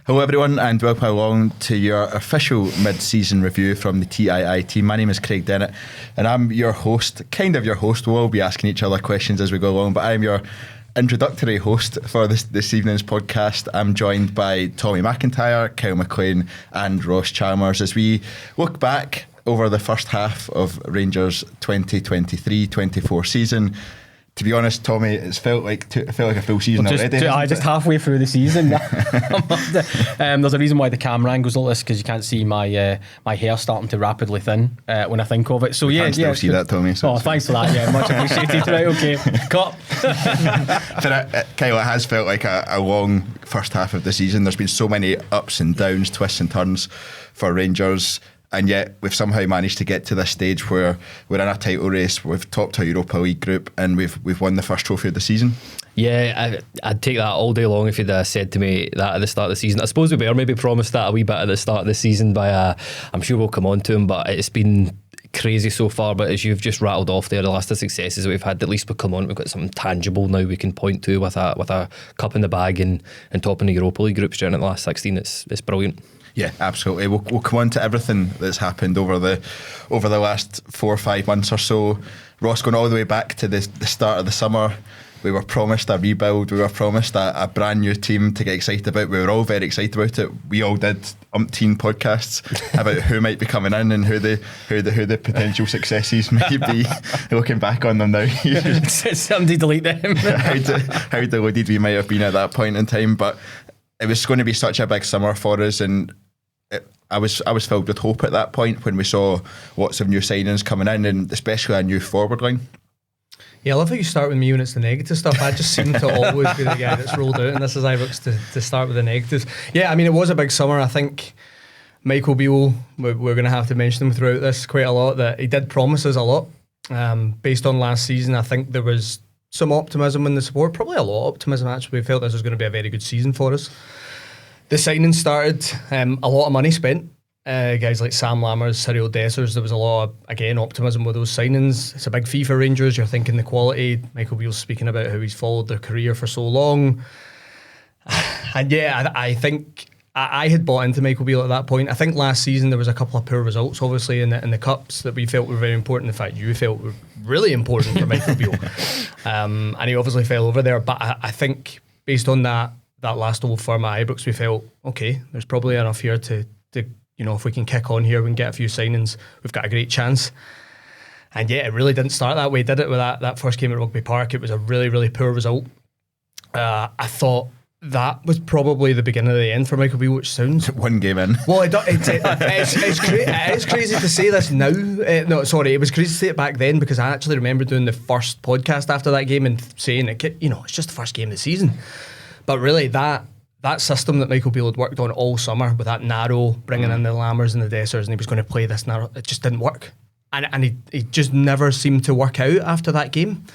Hello everyone and welcome along to your official mid-season review from the TII team. My name is Craig Dennett and I'm your host, kind of your host. We'll all be asking each other questions as we go along, but I'm your introductory host for this evening's podcast. I'm joined by Tommy McIntyre, Kyle McLean and Ross Chalmers as we look back over the first half of Rangers 2023-24 season. To be honest, Tommy, it felt like a full season already. Just halfway through the season. There's a reason why the camera angle's like this, because you can't see my hair starting to rapidly thin when I think of it. So I can still see that, Tommy. So thanks for that. Yeah, much appreciated. Right, okay, cut. Kyle, it has felt like a long first half of the season. There's been so many ups and downs, twists and turns for Rangers. And yet we've somehow managed to get to this stage where we're in a title race, we've topped a Europa League group and we've won the first trophy of the season. Yeah, I'd take that all day long if you'd said to me that at the start of the season. I suppose we were maybe promised that a wee bit at the start of the season by I'm sure we'll come on to him, but it's been crazy so far. But as you've just rattled off there, the last of successes that we've had, at least we've come on, we've got something tangible now we can point to with a cup in the bag and topping the Europa League groups during the last 16. It's brilliant. Yeah, absolutely. We'll come on to everything that's happened over the last 4 or 5 months or so. Ross, going all the way back to the start of the summer, we were promised a rebuild. We were promised a brand new team to get excited about. We were all very excited about it. We all did umpteen podcasts about who might be coming in and who the potential successes may be. Looking back on them now, somebody delete them. how deluded we might have been at that point in time, but it was going to be such a big summer for us, and I was filled with hope at that point when we saw lots of new signings coming in, and especially a new forward line. Yeah, I love how you start with me when it's the negative stuff. I just seem to always be the guy that's rolled out, and this is Ibrox to start with the negatives. Yeah, I mean, it was a big summer. I think Michael Beale, we're going to have to mention him throughout this quite a lot, that he did promise us a lot. Based on last season, I think there was some optimism in the support, probably a lot of optimism actually. We felt this was going to be a very good season for us. The signings started, a lot of money spent. Guys like Sam Lammers, Cyril Dessers, there was a lot of, again, optimism with those signings. It's a big fee for Rangers, you're thinking the quality. Michael Beale's speaking about how he's followed their career for so long. And yeah, I think I had bought into Michael Beale at that point. I think last season there was a couple of poor results, obviously, in the cups that we felt were very important. In fact, you felt were really important for Michael Beale. And he obviously fell over there. But I think based on that last Old Firm at Ibrox, we felt, okay, there's probably enough here to if we can kick on here, we can get a few signings, we've got a great chance. And yeah, it really didn't start that way, did it? With that first game at Rugby Park, it was a really, really poor result. I thought that was probably the beginning of the end for Michael Beale, which sounds... One game in. Well, it is crazy to say this now. It was crazy to say it back then, because I actually remember doing the first podcast after that game and saying, it's just the first game of the season. But really, that system that Michael Beale had worked on all summer, with that narrow, bringing in the Lammers and the Dessers, and he was going to play this narrow, it just didn't work. And he just never seemed to work out after that game.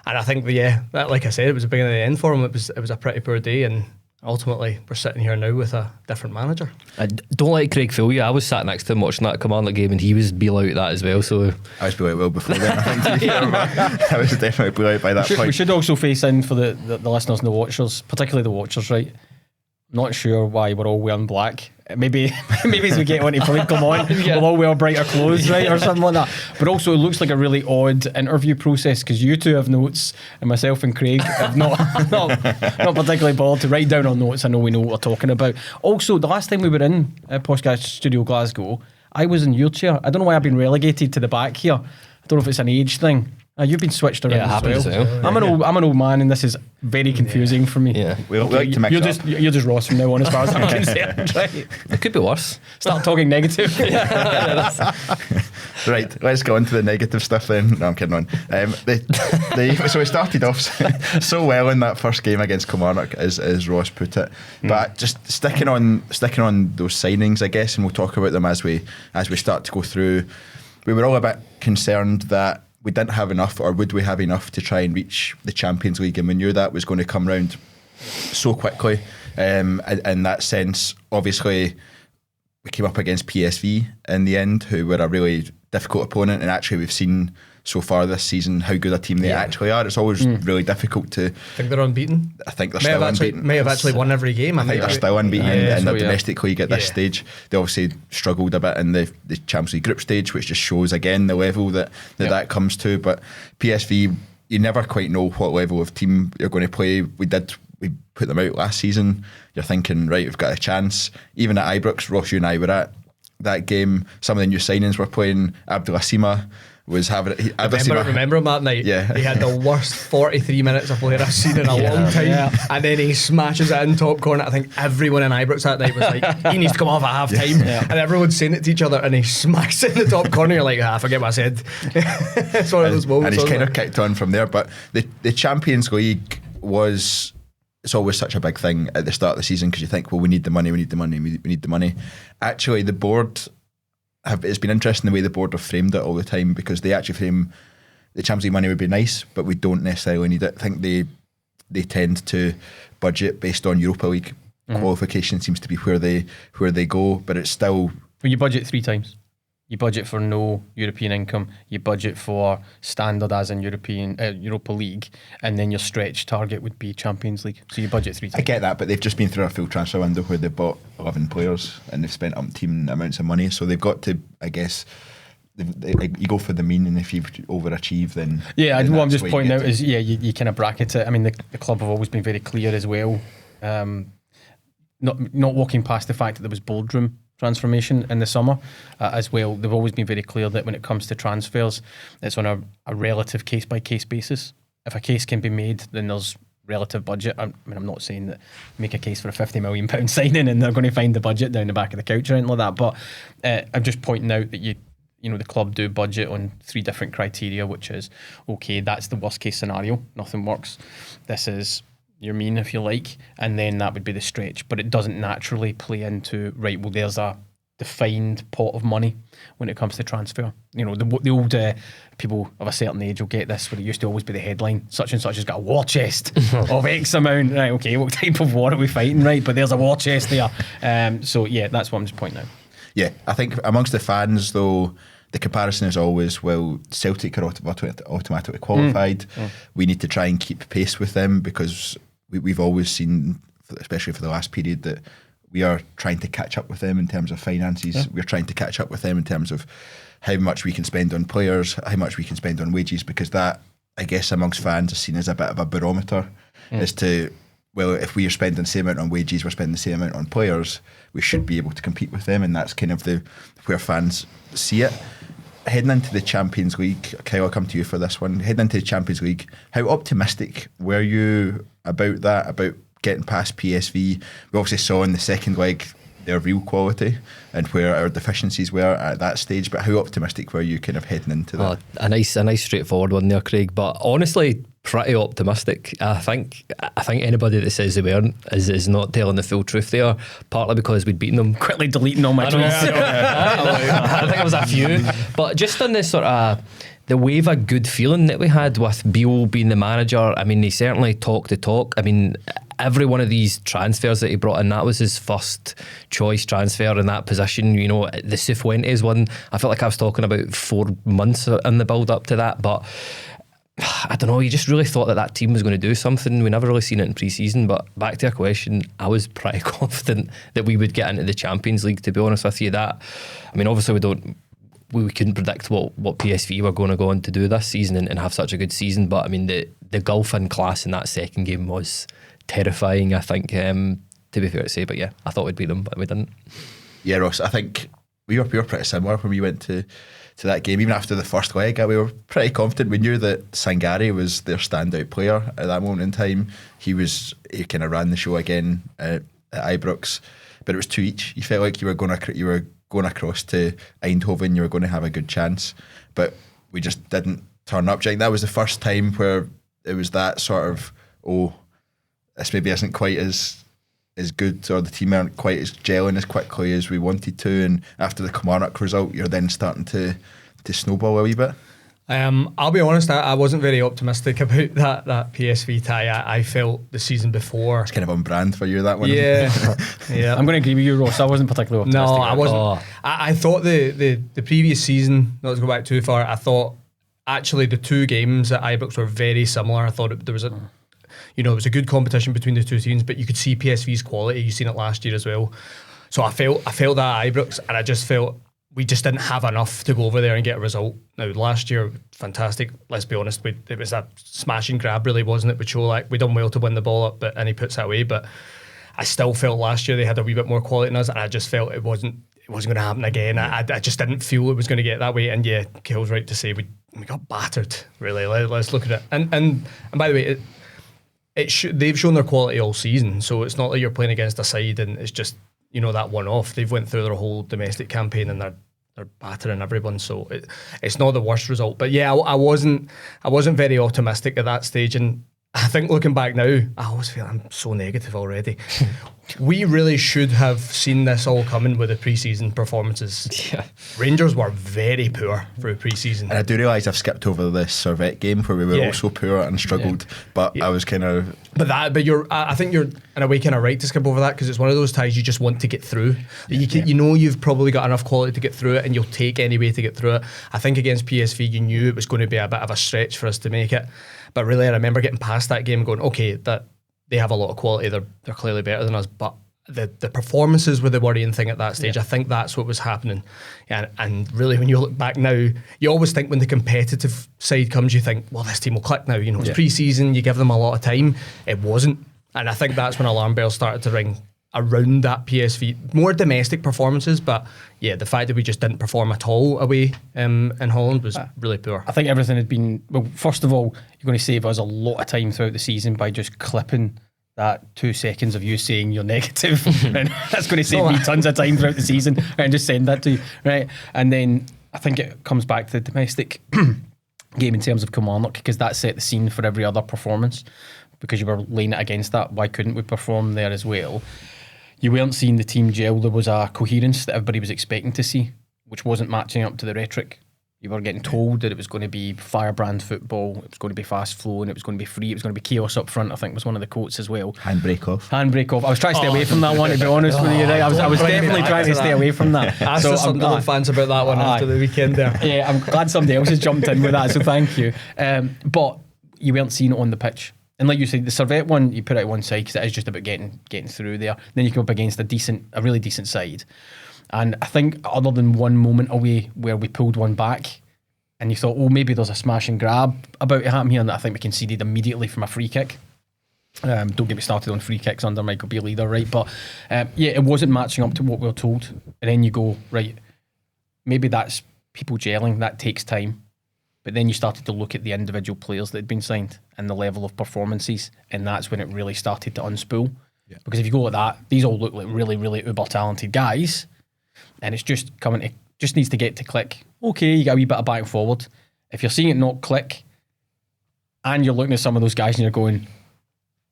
And I think, like I said, it was the beginning of the end for him. It was a pretty poor day, and ultimately we're sitting here now with a different manager. I don't let Craig fool you. I was sat next to him watching that Commander game, and he was Beale out that as well. So I was Beale out well before then, I think. I was definitely Beale out by that point. We should also face in for the listeners and the watchers, particularly the watchers, right? Not sure why we're all wearing black. Maybe as we get on to Philippe Clement, we'll all wear brighter clothes, right, or something like that. But also, it looks like a really odd interview process, because you two have notes, and myself and Craig have not particularly bothered to write down our notes. I know we know what we're talking about. Also, the last time we were in Podcast Studio Glasgow, I was in your chair. I don't know why I've been relegated to the back here. I don't know if it's an age thing. You've been switched around as well. I'm an old man, and this is very confusing for me. Yeah, we like to mix you're just Ross from now on, as far as I'm concerned. Right? It could be worse. Start talking negative. Right, let's go on to the negative stuff then. No, I'm kidding on. So we started off so well in that first game against Kilmarnock, as Ross put it. But just sticking on those signings, I guess, and we'll talk about them as we start to go through. We were all a bit concerned that we didn't have enough, or would we have enough to try and reach the Champions League, and we knew that was going to come round so quickly. In that sense, obviously, we came up against PSV in the end, who were a really difficult opponent, and actually we've seen so far this season how good a team they actually are. It's always really difficult to. I think they're unbeaten. I think they're still unbeaten. May have actually won every game. I think they're still unbeaten in the so, domestic league at this stage. They obviously struggled a bit in the Champions League group stage, which just shows again the level that comes to. But PSV, you never quite know what level of team you're going to play. We put them out last season. You're thinking, right, we've got a chance. Even at Ibrox, Ross, you and I were at that game. Some of the new signings were playing. Abdelassima was having it. Remember him that night? Yeah. He had the worst 43 minutes of player I've seen in a long time. And then he smashes it in top corner. I think everyone in Ibrox that night was like, he needs to come off at half time. And everyone's saying it to each other, and he smashed it in the top corner. You're like, I forget what I said. It's one of those moments. And he's kind of kicked on from there. But the Champions League it's always such a big thing at the start of the season, because you think, well, we need the money. Actually, the board it's been interesting the way the board have framed it all the time, because they actually frame the Champions League money would be nice, but we don't necessarily need it. I think they tend to budget based on Europa League qualification. Seems to be where they go, but it's still. Well, you budget 3 times. You budget for no European income. You budget for standard as in Europa League, and then your stretch target would be Champions League. So you budget 3 times. I get that, but they've just been through a full transfer window where they've bought 11 players and they've spent umpteen amounts of money. So they've got to, I guess, you go for the mean, and if you overachieve, then what I'm just pointing out is you kind of bracket it. I mean, the club have always been very clear as well, not walking past the fact that there was boardroom transformation in the summer as well. They've always been very clear that when it comes to transfers, it's on a relative case by case basis. If a case can be made, then there's relative budget. I'm not saying that make a case for a £50 million signing and they're going to find the budget down the back of the couch or anything like that, but I'm just pointing out that the club do budget on 3 different criteria, which is, okay, that's the worst case scenario, nothing works. This is your mean, if you like, and then that would be the stretch. But it doesn't naturally play into, right, well, there's a defined pot of money when it comes to transfer. The old people of a certain age will get this, where it used to always be the headline, such and such has got a war chest of X amount. Right, okay, what type of war are we fighting, right? But there's a war chest there. That's what I'm just pointing out. Yeah, I think amongst the fans, though, the comparison is always, well, Celtic are automatically qualified. We need to try and keep pace with them, because we've always seen, especially for the last period, that we are trying to catch up with them in terms of finances. We're trying to catch up with them in terms of how much we can spend on players, how much we can spend on wages, because that, I guess, amongst fans is seen as a bit of a barometer as to, well, if we are spending the same amount on wages, we're spending the same amount on players, we should be able to compete with them, and that's kind of where fans see it. Heading into the Champions League, Kyle, I'll come to you for this one. Heading into the Champions League, how optimistic were you about that, about getting past PSV? We obviously saw in the second leg their real quality and where our deficiencies were at that stage, but how optimistic were you kind of heading into that? A nice straightforward one there, Craig, but honestly pretty optimistic. I think anybody that says they weren't is not telling the full truth there, partly because we'd beaten them. Quickly deleting all my tweets. I think it was a few, but just on this sort of the wave of good feeling that we had with Beale being the manager. I mean, he certainly talked the talk. I mean, every one of these transfers that he brought in, that was his first choice transfer in that position. The Cifuentes one, I felt like I was talking about 4 months in the build up to that, but I don't know, you just really thought that team was going to do something. We never really seen it in pre-season, but back to your question, I was pretty confident that we would get into the Champions League, to be honest with you. That, I mean, obviously we couldn't predict what PSV were going to go on to do this season and have such a good season, but I mean, the gulf in class in that second game was terrifying, I think, to be fair to say. But yeah, I thought we'd beat them, but we didn't. Yeah, Ross, I think we were pretty similar when we went to that game. Even after the first leg, we were pretty confident. We knew that Sangare was their standout player at that moment in time. He kind of ran the show again at Ibrox, but it was 2 each. You felt like you were going across to Eindhoven, you were going to have a good chance, but we just didn't turn up. That was the first time where it was that sort of, this maybe isn't quite as good, or the team aren't quite as gelling as quickly as we wanted to. And after the Kilmarnock result, you're then starting to snowball a wee bit. I'll be honest, I wasn't very optimistic about that PSV tie. I felt the season before. It's kind of on brand for you, that one. Yeah, yeah. I'm going to agree with you, Ross. I wasn't particularly optimistic. No, I wasn't. I thought the previous season, not to go back too far, I thought actually the two games at Ibrox were very similar. I thought there was it was a good competition between the two teams, but you could see PSV's quality. You've seen it last year as well. So I felt that at Ibrox, and I just felt we just didn't have enough to go over there and get a result. Now, last year, fantastic. Let's be honest, it was a smash and grab, really, wasn't it? With Cholak, we done well to win the ball up, and he puts that away. But I still felt last year they had a wee bit more quality than us, and I just felt it wasn't going to happen again. I just didn't feel it was going to get that way. And yeah, Kale's right to say we got battered. Really, let's look at it. And by the way, they've shown their quality all season, so it's not like you're playing against a side and it's just that one off. They've went through their whole domestic campaign and they're battering everyone, so it's not the worst result. But yeah, I wasn't very optimistic at that stage, and I think looking back now, I always feel I'm so negative already. We really should have seen this all coming with the pre-season performances. Yeah. Rangers were very poor for a pre-season. And I do realise I've skipped over the Servette game where we were also poor and struggled, but I was kind of... I think you're in a way kind of right to skip over that, because it's one of those ties you just want to get through. You've probably got enough quality to get through it, and you'll take any way to get through it. I think against PSV you knew it was going to be a bit of a stretch for us to make it. But really, I remember getting past that game and going, okay, that they have a lot of quality. They're clearly better than us. But the performances were the worrying thing at that stage. I think that's what was happening. And really, when you look back now, you always think when the competitive side comes, you think, well, this team will click now. It's pre-season, you give them a lot of time. It wasn't. And I think that's when alarm bells started to ring around that PSV. More domestic performances, but yeah, the fact that we just didn't perform at all away in Holland was really poor. I think everything had been... Well, first of all, you're going to save us a lot of time throughout the season by just clipping that 2 seconds of you saying you're negative. And that's going to save me tons of time throughout the season, and just send that to you, right? And then I think it comes back to the domestic game in terms of Kilmarnock, because that set the scene for every other performance, because you were laying it against that. Why couldn't we perform there as well? You weren't seeing the team gel. There was a coherence that everybody was expecting to see, which wasn't matching up to the rhetoric. You were getting told that it was going to be firebrand football, it was going to be fast flowing, it was going to be free, it was going to be chaos up front, I think was one of the quotes as well. Handbrake off. I was trying to stay away from that one, to be honest with you. Right? I was definitely trying to stay away from that. Ask the Sunderland fans about that one after the weekend there. Yeah, I'm glad somebody else has jumped in with that, so thank you. But you weren't seeing it on the pitch. And like you said, the Servette one, you put it at one side because it is just about getting through there. Then you come up against a really decent side. And I think other than one moment away where we pulled one back and you thought, oh, maybe there's a smash and grab about to happen here, and I think we conceded immediately from a free kick. Don't get me started on free kicks under Michael Beale either, right? But it wasn't matching up to what we were told. And then you go, right, maybe that's people gelling, that takes time. But then you started to look at the individual players that had been signed and the level of performances, and that's when it really started to unspool. Yeah. Because if you go like that, these all look like really, really uber talented guys, and it's just needs to get to click. Okay, you got a wee bit of back and forward. If you're seeing it not click, and you're looking at some of those guys and you're going,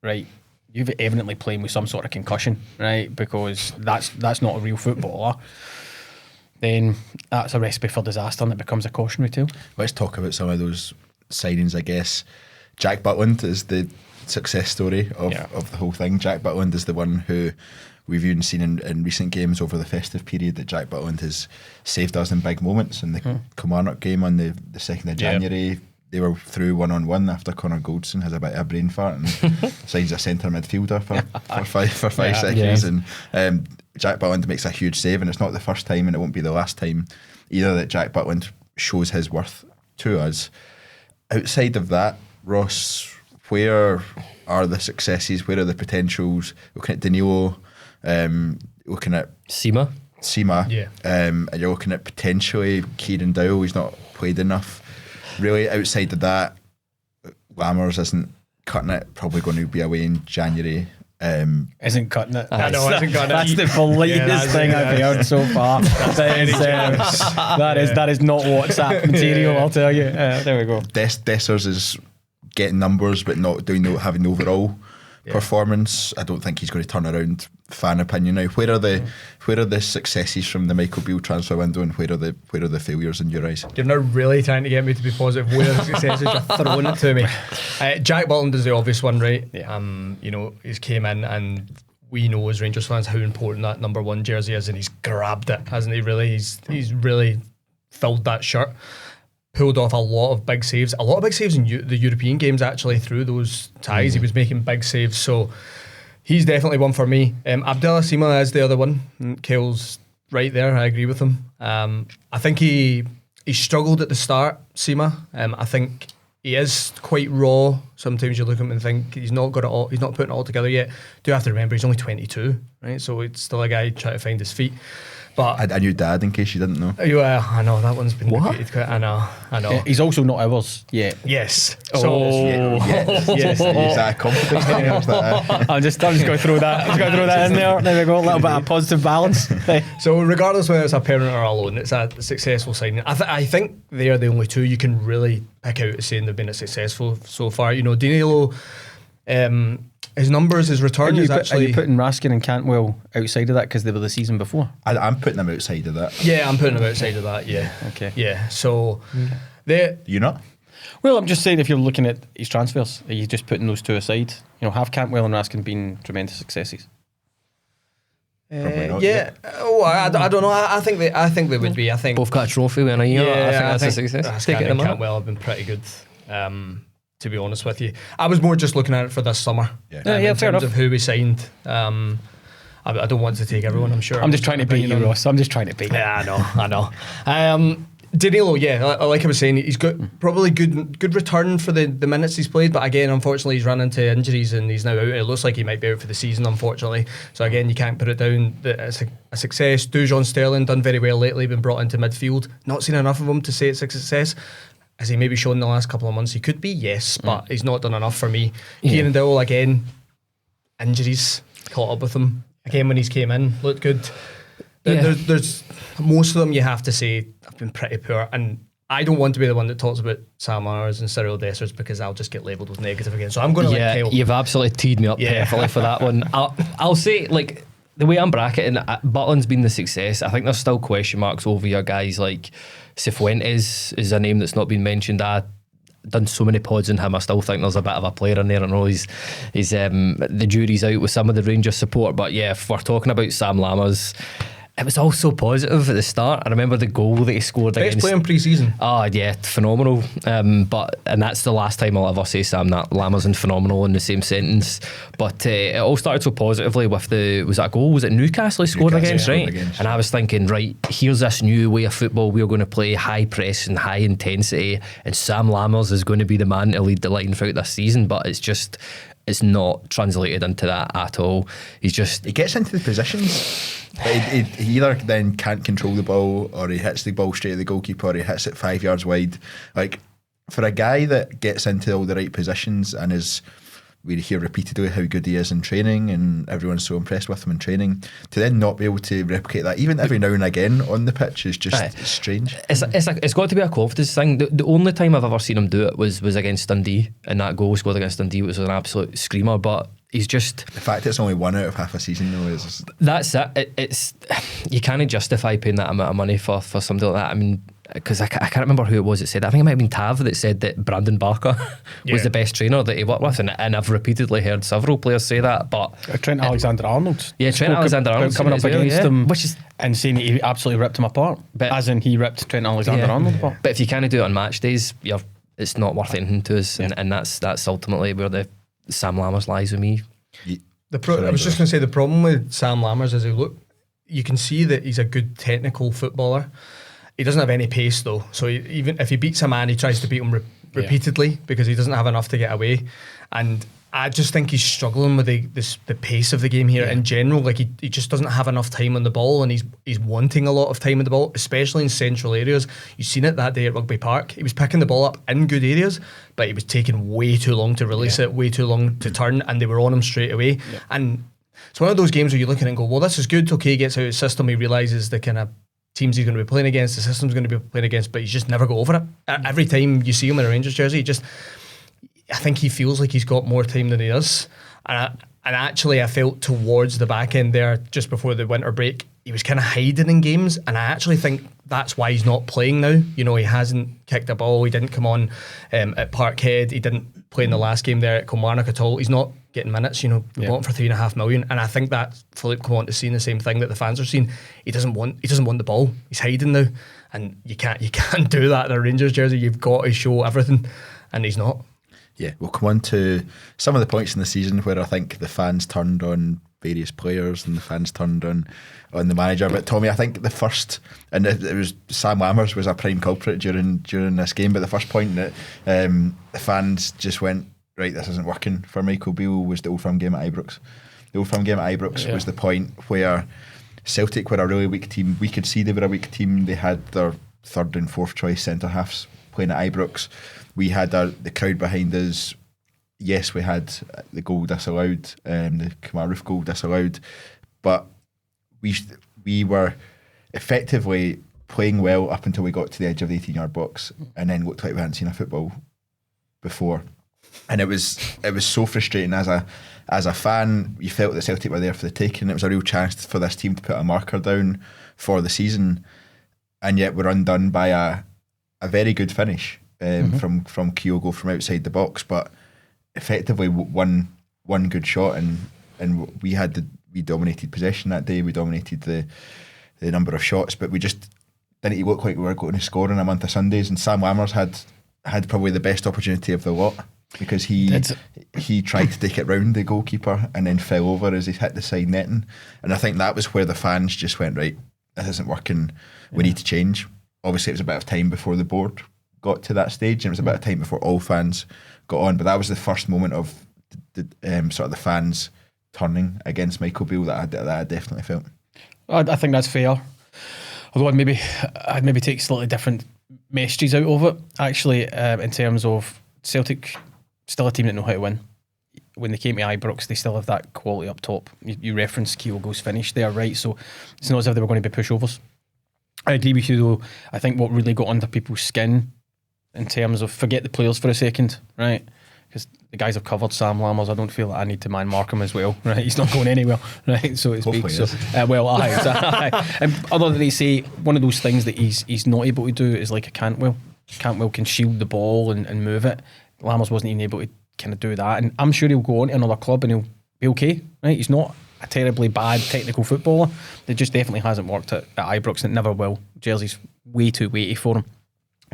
right, you've evidently playing with some sort of concussion, right? Because that's not a real footballer. Then that's a recipe for disaster, and it becomes a cautionary tale. Let's talk about some of those signings, I guess. Jack Butland is the success story of the whole thing. Jack Butland is the one who we've even seen in recent games over the festive period that Jack Butland has saved us in big moments. In the Kilmarnock game on the 2nd of January, they were through 1-on-1 after Connor Goldson has a bit of a brain fart and signs a centre midfielder for 5 seconds. And Jack Butland makes a huge save, and it's not the first time, and it won't be the last time either, that Jack Butland shows his worth to us. Outside of that, Ross, where are the successes? Where are the potentials? Looking at Danilo, looking at Sima, and you're looking at potentially Kieran Dowell. He's not played enough. Really, outside of that, Lammers isn't cutting it. Probably going to be away in January. Isn't cutting it. I know, isn't cutting it. That's the politest thing I've heard so far. That is not WhatsApp material, I'll tell you. There we go. Dessers is getting numbers but not having the overall performance. I don't think he's going to turn around fan opinion now. Where are the successes from the Michael Beale transfer window, and where are the failures in your eyes? You're now really trying to get me to be positive. Where are the successes? You're throwing it to me. Jack Butland is the obvious one, right? Yeah. He's came in, and we know as Rangers fans how important that number 1 jersey is, and he's grabbed it, hasn't he? Really, he's really filled that shirt. Pulled off a lot of big saves in the European games, actually, through those ties. He was making big saves, so he's definitely one for me. Abdallah Sima is the other one. Kale's right there, I agree with him. I think he struggled at the start, Sima. I think he is quite raw. Sometimes you look at him and think he's not got it all, he's not putting it all together yet. Do have to remember he's only 22, right? So it's still a guy trying to find his feet. But I knew Dad, in case you didn't know. I know that one's been repeated quite. I know. Yeah, he's also not ours yet. Yes. Yes. Is that a confidence thing? Or is that I'm just going to throw that. I'm just going to throw that in there. There we go. A little bit of positive balance. So regardless whether it's a parent or a loan, it's a successful signing. I think they are the only two you can really pick out as saying they've been successful so far. Danilo, his numbers, his return is actually... Are you putting Raskin and Cantwell outside of that because they were the season before? I'm putting them outside of that. Yeah, I'm putting them outside of that, yeah. Okay. Yeah, so... You not? Well, I'm just saying, if you're looking at his transfers, are you just putting those two aside? Have Cantwell and Raskin been tremendous successes? Probably not, yeah. I don't know. I think they would be. I think both got a trophy in a year. I think that's a success. Raskin and Cantwell have been pretty good. To be honest with you, I was more just looking at it for this summer. In terms fair enough. of who we signed. I don't want to take everyone. I'm sure. I'm just trying to beat you, Ross. I'm just trying to beat you. Yeah, I know. Danilo, like I was saying, he's got probably good return for the minutes he's played, but again, unfortunately, he's run into injuries and he's now out. It looks like he might be out for the season, unfortunately. So again, you can't put it down that it's a success. Dujon Sterling done very well lately, been brought into midfield. Not seen enough of him to say it's a success. Has he maybe shown in the last couple of months? He could be, yes, but he's not done enough for me. Kieran Dowell, again, injuries caught up with him. Again, when he's came in, looked good. There's most of them you have to say have been pretty poor, and I don't want to be the one that talks about Sam Lars and Cyril Dessers because I'll just get labelled with negative again. So I'm going to let Kyle. You've absolutely teed me up perfectly for that one. I'll say, like, the way I'm bracketing, Butland's been the success. I think there's still question marks over your guys like Cifuentes is a name that's not been mentioned. I've done so many pods on him. I still think there's a bit of a player in there. I know he's the jury's out with some of the Rangers support, but yeah, if we're talking about Sam Lammers, it was all so positive at the start. I remember the goal that he scored best against... player in pre-season. Oh yeah, phenomenal. And that's the last time I'll ever say Sam Lammers and phenomenal in the same sentence. But it all started so positively with was that a goal? Was it Newcastle he scored against, right? And I was thinking, right, here's this new way of football. We're going to play high press and high intensity, and Sam Lammers is going to be the man to lead the line throughout this season. But it's not translated into that at all. He gets into the positions. He either then can't control the ball, or he hits the ball straight at the goalkeeper, or he hits it 5 yards wide. Like, for a guy that gets into all the right positions and we hear repeatedly how good he is in training and everyone's so impressed with him in training, to then not be able to replicate that even every now and again on the pitch is just strange. It's got to be a confidence thing. The only time I've ever seen him do it was against Dundee, and that goal scored against Dundee was an absolute screamer. But he's just... The fact it's only one out of half a season though is... That's it. It's you can't justify paying that amount of money for something like that. I mean, because I can't remember who it was that said that. I think it might have been Tav that said that Brandon Barker was the best trainer that he worked with, and I've repeatedly heard several players say that. But Trent Alexander-Arnold. Yeah, Trent Alexander-Arnold coming up against him, which is and saying he absolutely ripped him apart. As in, he ripped Trent Alexander-Arnold apart. But if you can't do it on match days, it's not worth anything to us, and that's ultimately where the Sam Lammers lies with me. I was just going to say the problem with Sam Lammers is you can see that he's a good technical footballer. He doesn't have any pace though, so even if he beats a man, he tries to beat him repeatedly because he doesn't have enough to get away. And I just think he's struggling with the pace of the game here in general. Like he just doesn't have enough time on the ball, and he's wanting a lot of time on the ball, especially in central areas. You've seen it that day at Rugby Park. He was picking the ball up in good areas, but he was taking way too long to release it, way too long to turn, and they were on him straight away. Yeah. And it's one of those games where you look at it and go, well, this is good. Okay, he gets out of his system. He realises the kind of teams he's going to be playing against, the system's going to be playing against, but he's just never got over it. Every time you see him in a Rangers jersey, I think he feels like he's got more time than he does. And actually, I felt towards the back end there, just before the winter break, he was kind of hiding in games. And I actually think that's why he's not playing now. You know, he hasn't kicked a ball. He didn't come on at Parkhead. He didn't play in the last game there at Kilmarnock at all. He's not getting minutes, you know, we bought him for $3.5 million. And I think that Philippe Clement is seeing the same thing that the fans are seeing. He doesn't want the ball. He's hiding now. And you can't do that in a Rangers jersey. You've got to show everything. And he's not. Yeah, we'll come on to some of the points in the season where I think the fans turned on various players and the fans turned on the manager. But Tommy, I think the first, and it was Sam Lammers was a prime culprit during this game, but the first point that the fans just went, right, this isn't working for Michael Beale was the Old Firm game at Ibrox. The Old Firm game at Ibrox was the point where Celtic were a really weak team. We could see they were a weak team. They had their third and fourth choice centre halves playing at Ibrox. We had the crowd behind us. Yes, we had the goal disallowed, the Kamar Roof goal disallowed, but we were effectively playing well up until we got to the edge of the 18-yard box, and then looked like we hadn't seen a football before. And it was so frustrating as a fan. You felt that Celtic were there for the taking. It was a real chance for this team to put a marker down for the season, and yet we're undone by a very good finish from Kyogo from outside the box, but effectively one good shot, and we dominated possession that day. We dominated the number of shots, but we just didn't look like we were going to score in a month of Sundays. And Sam Lammers had probably the best opportunity of the lot, because he tried to take it round the goalkeeper and then fell over as he hit the side netting. And I think that was where the fans just went, right, this isn't working, we need to change. Obviously it was a bit of time before the board got to that stage, and it was a bit of time before all fans got on, but that was the first moment of the sort of the fans turning against Michael Beale that I definitely felt. I think that's fair, although I'd maybe take slightly different messages out of it, actually, in terms of Celtic still a team that know how to win. When they came to Ibrox, they still have that quality up top. You referenced Kyogo's finish there, right? So it's not as if they were going to be pushovers. I agree with you though. I think what really got under people's skin, in terms of, forget the players for a second, right? Because the guys have covered Sam Lammers. I don't feel that I need to man mark him as well, right? He's not going anywhere, right? So to speak. So, and other than they say, one of those things that he's not able to do is like a Cantwell. Cantwell can shield the ball and move it. Lammers wasn't even able to kind of do that, and I'm sure he'll go on to another club and he'll be okay, right? He's not a terribly bad technical footballer. It just definitely hasn't worked at Ibrox, and it never will. Jersey's way too weighty for him.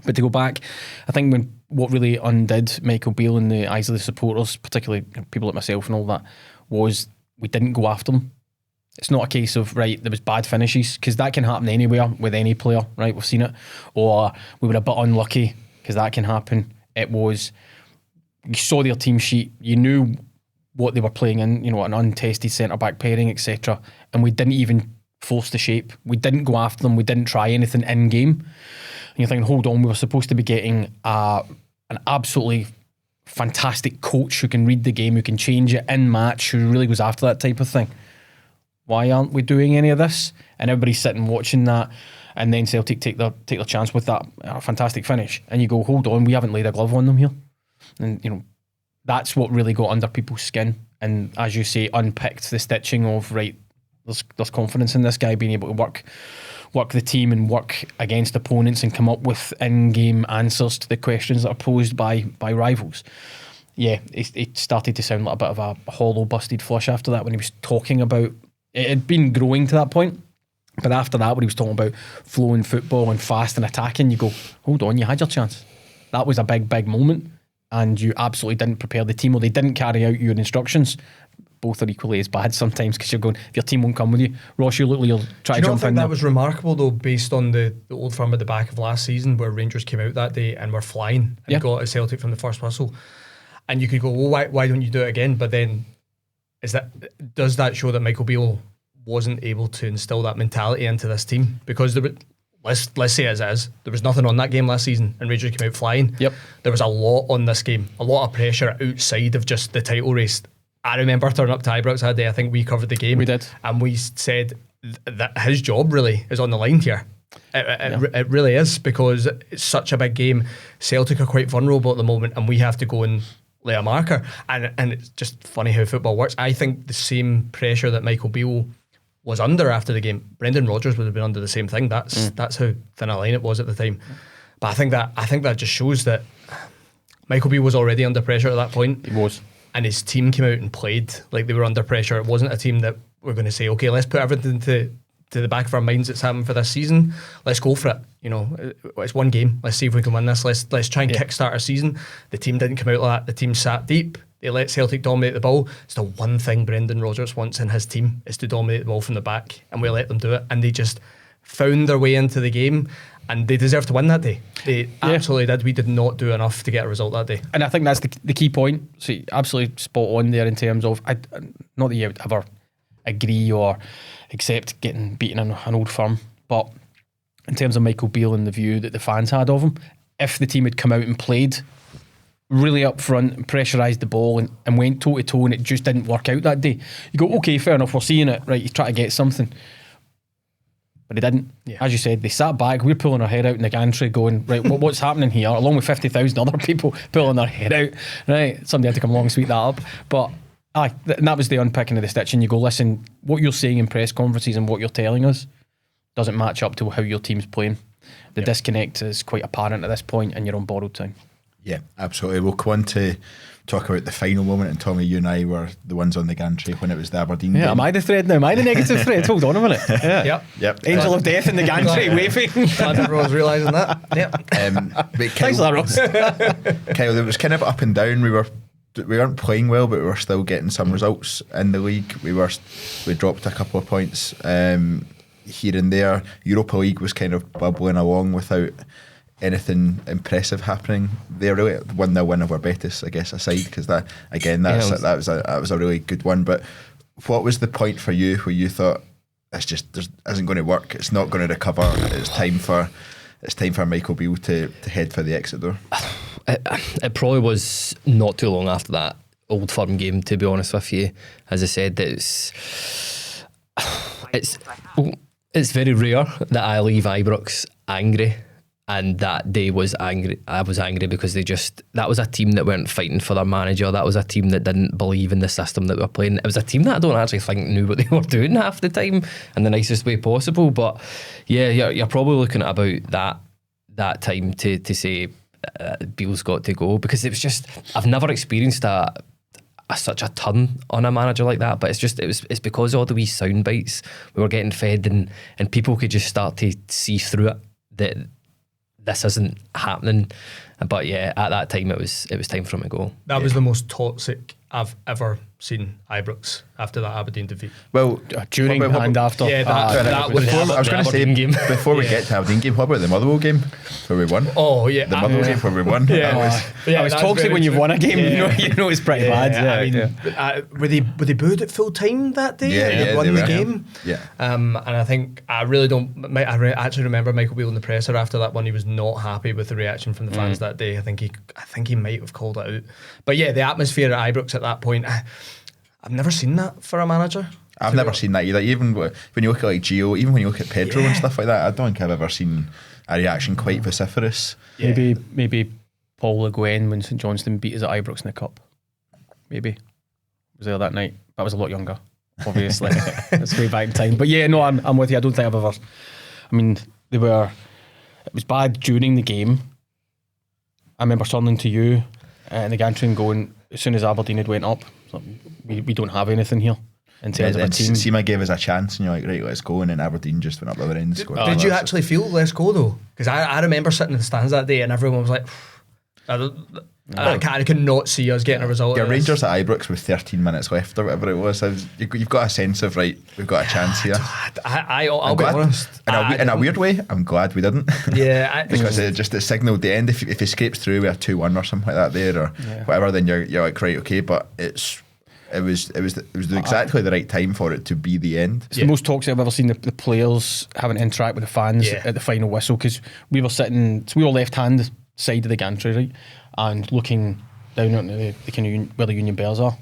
But to go back, I think what really undid Michael Beale in the eyes of the supporters, particularly people like myself and all that, was we didn't go after them. It's not a case of, right, there was bad finishes, because that can happen anywhere with any player, right? We've seen it. Or we were a bit unlucky, because that can happen. It was, you saw their team sheet, you knew what they were playing in, you know, an untested centre-back pairing, etc. And we didn't even force the shape. We didn't go after them. We didn't try anything in-game. And you're thinking, hold on, we were supposed to be getting an absolutely fantastic coach who can read the game, who can change it in match, who really goes after that type of thing. Why aren't we doing any of this? And everybody's sitting watching that, and then Celtic take their chance with that fantastic finish. And you go, hold on, we haven't laid a glove on them here. And you know, that's what really got under people's skin. And as you say, unpicked the stitching of, right, there's confidence in this guy being able to work the team and work against opponents and come up with in-game answers to the questions that are posed by rivals. Yeah, it started to sound like a bit of a hollow, busted flush after that when he was talking about, it had been growing to that point, but after that when he was talking about flowing football and fast and attacking, you go, hold on, you had your chance. That was a big moment, and you absolutely didn't prepare the team, or they didn't carry out your instructions. Both are equally as bad sometimes, because you're going, if your team won't come with you, Ross, you look like you'll try to jump in. Do you not think that was remarkable though, based on the Old Firm at the back of last season, where Rangers came out that day and were flying and got a Celtic from the first whistle? And you could go, well, why don't you do it again? But then, does that show that Michael Beale wasn't able to instill that mentality into this team? Because let's say as is, there was nothing on that game last season, and Rangers came out flying. Yep. There was a lot on this game, a lot of pressure outside of just the title race. I remember turning up to Ibrox that day. I think we covered the game. We did. And we said that his job really is on the line here. It really is, because it's such a big game. Celtic are quite vulnerable at the moment, and we have to go and lay a marker. And it's just funny how football works. I think the same pressure that Michael Beale was under after the game, Brendan Rodgers would have been under the same thing. That's how thin a line it was at the time. But I think that just shows that Michael Beale was already under pressure at that point. He was. And his team came out and played like they were under pressure. It wasn't a team that we're going to say, okay, let's put everything to the back of our minds that's happened for this season. Let's go for it. You know, it's one game. Let's see if we can win this. Let's try and kickstart our season. The team didn't come out like that. The team sat deep. They let Celtic dominate the ball. It's the one thing Brendan Rodgers wants in his team is to dominate the ball from the back, and we let them do it. And they just found their way into the game, and they deserved to win that day. They absolutely did. We did not do enough to get a result that day. And I think that's the key point. So absolutely spot on there in terms of, not that you would ever agree or accept getting beaten in an old firm, but in terms of Michael Beale and the view that the fans had of him, if the team had come out and played really up front and pressurised the ball and went toe to toe and it just didn't work out that day, you go, okay, fair enough, we're seeing it, right, he's trying to get something. But they didn't. As you said, they sat back, we're pulling our head out in the gantry going, right, what's happening here, along with 50,000 other people pulling their head out, right, somebody had to come along and sweep that up. But and that was the unpicking of the stitch, and you go, listen, what you're saying in press conferences and what you're telling us doesn't match up to how your team's playing. The disconnect is quite apparent at this point, and you're on borrowed time. Yeah, absolutely. We'll go on to talk about the final moment, and Tommy, you and I were the ones on the gantry when it was the Aberdeen game. Am I the thread now? Am I the negative thread? Hold on a minute. Yep. Angel of Death in the gantry waving. Glad everyone's realising that. Yep. But Thanks for that, Ross. Kyle, it was kind of up and down. We weren't playing well, but we were still getting some results in the league. We dropped a couple of points here and there. Europa League was kind of bubbling along without anything impressive happening there. Really, 1-0 win over Betis, I guess, aside, because that was a really good one. But what was the point for you where you thought this isn't going to work? It's not going to recover. It's time for Michael Beale to head for the exit door. It probably was not too long after that Old Firm game, to be honest with you. As I said, it's very rare that I leave Ibrox angry, and that day was angry. I was angry because that was a team that weren't fighting for their manager. That was a team that didn't believe in the system that we were playing. It was a team that I don't actually think knew what they were doing half the time in the nicest way possible. But yeah, you're probably looking at about that time to say Beale's got to go, because it was just, I've never experienced such a turn on a manager like that. But it's because of all the wee sound bites we were getting fed, and people could just start to see through it that this isn't happening. But yeah, at that time it was time for him to go. That was the most toxic I've ever seen Ibrox after that Aberdeen defeat. Well, during and after. Yeah, that was. I was going to say, game. before we get to Aberdeen game, what about the Motherwell game where we won? Oh yeah, the Motherwell game where we won. Yeah, it's toxic when you've won a game. You know it's pretty bad. Were they booed at full time that day? Yeah, won the game. Yeah. And I think I really don't. I actually remember Michael Beale in the presser after that one. He was not happy with the reaction from the fans that day. I think he might have called it out. But yeah, the atmosphere at Ibrox at that point, I've never seen that for a manager. I've never seen that either. Even when you look at like Gio, even when you look at Pedro and stuff like that, I don't think I've ever seen a reaction quite vociferous. Yeah. Maybe Paul Le Guen when St Johnstone beat us at Ibrox in the Cup. Maybe. I was there that night. But I was a lot younger, obviously. That's way back in time. But yeah, no, I'm with you. I don't think I've ever... I mean, it was bad during the game. I remember turning to you in the gantry and going, as soon as Aberdeen had went up, we don't have anything here in terms of a team. Seema gave us a chance, and you're like, right, let's go. And then Aberdeen just went up the other end. Did you actually feel let's go though? Because I remember sitting in the stands that day, and everyone was like, I cannot see us getting a result. Yeah, Rangers at Ibrox with 13 minutes left or whatever it was. You've got a sense of, right, we've got a chance here. I'll be honest. In a weird way, I'm glad we didn't. Yeah, because it signalled the end. If he scrapes through with a 2-1 or something like that there, or whatever, then you're like, right, okay. But it was exactly the right time for it to be the end. It's the most toxic I've ever seen the players having to interact with the fans at the final whistle, because we were sitting, so we were left hand side of the gantry, right, and looking down at the kind of where the Union Bells are,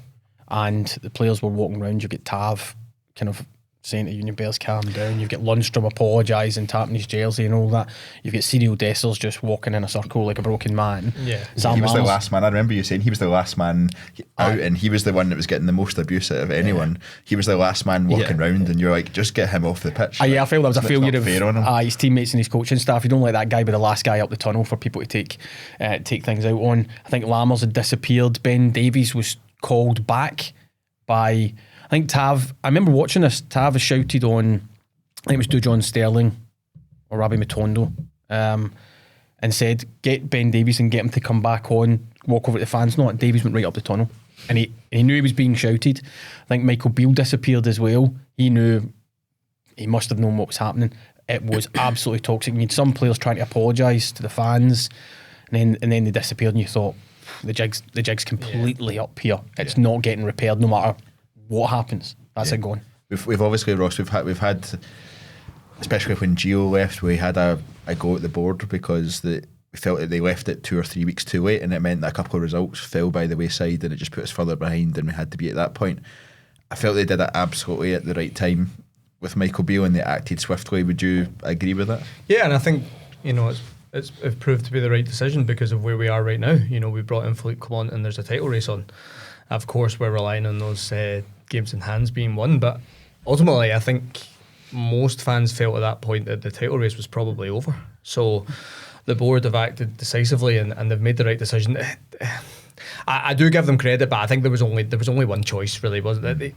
and the players were walking around. You get Tav kind of saying to Union Bears, calm down. You've got Lundstrom apologising, tapping his jersey and all that. You've got Cyril Dessers just walking in a circle like a broken man. Yeah. He was the last man. I remember you saying he was the last man out, and he was the one that was getting the most abuse out of anyone. He was the last man walking round, and you're like, just get him off the pitch. I felt that was a failure of his teammates and his coaching staff. You don't let that guy be the last guy up the tunnel for people to take things out on. I think Lammers had disappeared. Ben Davies was called back by, I think Tav, I remember watching this, Tav has shouted on, I think it was Dujon Sterling or Rabbi Matondo, and said, get Ben Davies and get him to come back on, walk over to the fans. No, Davies went right up the tunnel. And he knew he was being shouted. I think Michael Beale disappeared as well. He knew, he must have known what was happening. It was absolutely toxic. You had some players trying to apologise to the fans, and then they disappeared, and you thought, the jig's completely up here. It's not getting repaired no matter what happens. That's it gone. We've obviously, Ross, we've had, especially when Gio left, we had a go at the board because we felt that they left it 2 or 3 weeks too late, and it meant that a couple of results fell by the wayside, and it just put us further behind than we had to be at that point. I felt they did it absolutely at the right time with Michael Beale, and they acted swiftly. Would you agree with that? Yeah, and I think it's proved to be the right decision because of where we are right now. We brought in Philippe Clement, and there's a title race on. Of course, we're relying on those games in hands being won, but ultimately, I think most fans felt at that point that the title race was probably over. So the board have acted decisively, and they've made the right decision. I do give them credit, but I think there was only one choice, really, wasn't it?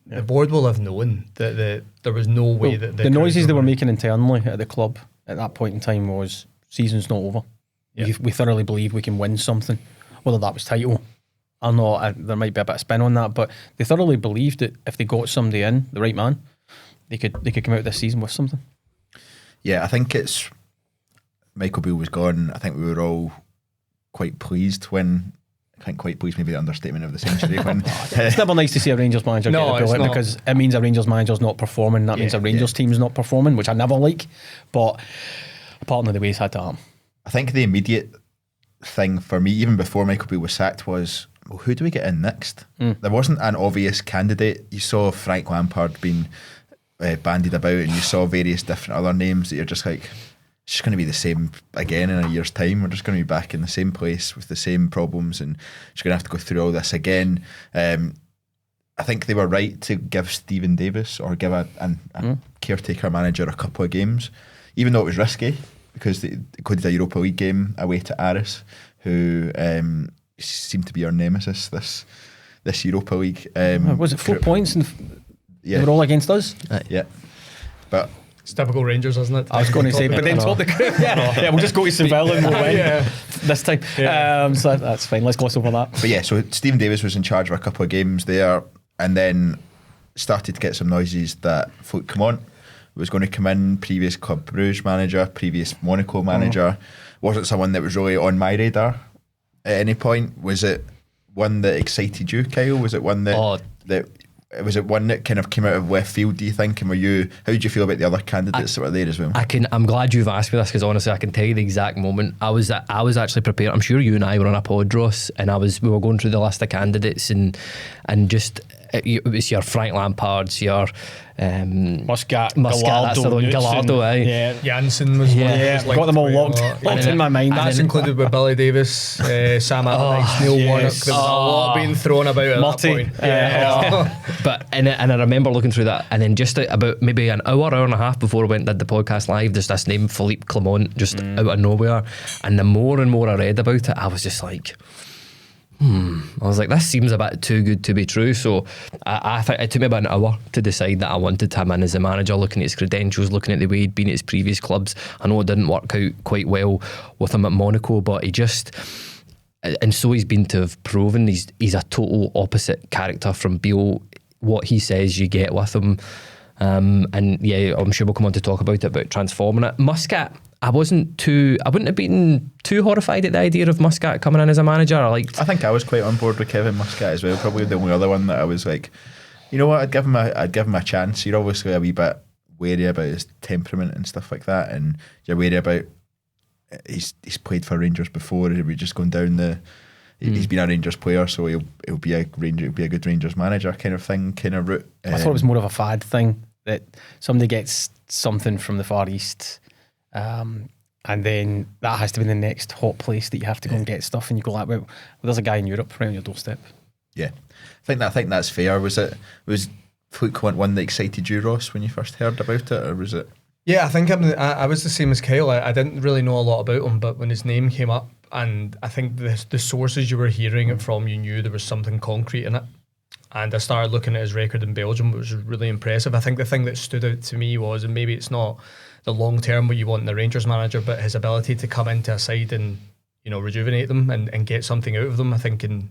The board will have known that there was no way that the noises they were making internally at the club at that point in time was season's not over. Yeah. We thoroughly believe we can win something, whether that was title. I know there might be a bit of spin on that, but they thoroughly believed that if they got somebody in, the right man, they could come out this season with something. Yeah, I think it's Michael Beale was gone. I think we were all quite pleased when. I think quite pleased, maybe the understatement of the century. When it's never nice to see a Rangers manager get the bill because it means a Rangers manager's not performing. That means a Rangers team's not performing, which I never like. But apart from the way he's had to happen. I think the immediate thing for me, even before Michael Beale was sacked, was, well, who do we get in next? There wasn't an obvious candidate. You saw Frank Lampard being bandied about, and you saw various different other names that you're just like, it's just going to be the same again in a year's time. We're just going to be back in the same place with the same problems, and just going to have to go through all this again. I think they were right to give Stephen Davis or give a caretaker manager a couple of games, even though it was risky because they included a Europa League game away to Aris, who seemed to be our nemesis this Europa League. Was it 4 points and they were all against us? Yeah, but. It's typical Rangers, isn't it? I was going to say, but then top the group. Yeah, we'll just go to Seville and we'll win this time. Yeah. So that's fine. Let's gloss over that. But yeah, so Stephen Davis was in charge of a couple of games there, and then started to get some noises that Philippe Clement was going to come in, previous Club Brugge manager, previous Monaco manager. Wasn't someone that was really on my radar at any point. Was it one that excited you, Kyle? Was it one that was it one that kind of came out of left field, do you think? And how did you feel about the other candidates that were there as well? I'm glad you've asked me this because honestly I can tell you the exact moment. I was actually prepared. I'm sure you and I were on a pod, Ross, and we were going through the list of candidates and just it was your Frank Lampards, your Muscat, Gallardo, yeah. Janssen was one. Yeah, got them all locked in my mind. That's included with Billy Davis, Sam Allardyce, Neil Warnock. There was a lot being thrown about at Murty. That point. But and I remember looking through that, and then just about maybe an hour and a half before we went and did the podcast live, there's this name Philippe Clement just out of nowhere, and the more and more I read about it, I was just like, I was like, this seems a bit too good to be true. So I think it took me about an hour to decide that I wanted him in as a manager, looking at his credentials, looking at the way he'd been at his previous clubs. I know it didn't work out quite well with him at Monaco, but he just, and so he's been to have proven he's a total opposite character from Beale. What he says you get with him. And yeah, I'm sure we'll come on to talk about it, about transforming it. Muscat, I wouldn't have been too horrified at the idea of Muscat coming in as a manager. I think I was quite on board with Kevin Muscat as well. Probably the only other one that I was like, you know what, I'd give him a chance. You're obviously a wee bit wary about his temperament and stuff like that, and you're wary about he's played for Rangers before. He'll be just going down he's been a Rangers player, so he'll be a good Rangers manager kind of route. I thought it was more of a fad thing. that somebody gets something from the Far East, and then that has to be the next hot place that you have to go and get stuff, and you go like, well, there's a guy in Europe right on your doorstep. Yeah, I think that's fair. Was Philippe Clement one that excited you, Ross, when you first heard about it, or was it? Yeah, I think I was the same as Kyle. I didn't really know a lot about him, but when his name came up, and I think the sources you were hearing it from, you knew there was something concrete in it. And I started looking at his record in Belgium, which was really impressive. I think the thing that stood out to me was, and maybe it's not the long term what you want in the Rangers manager, but his ability to come into a side and, you know, rejuvenate them and get something out of them. I think in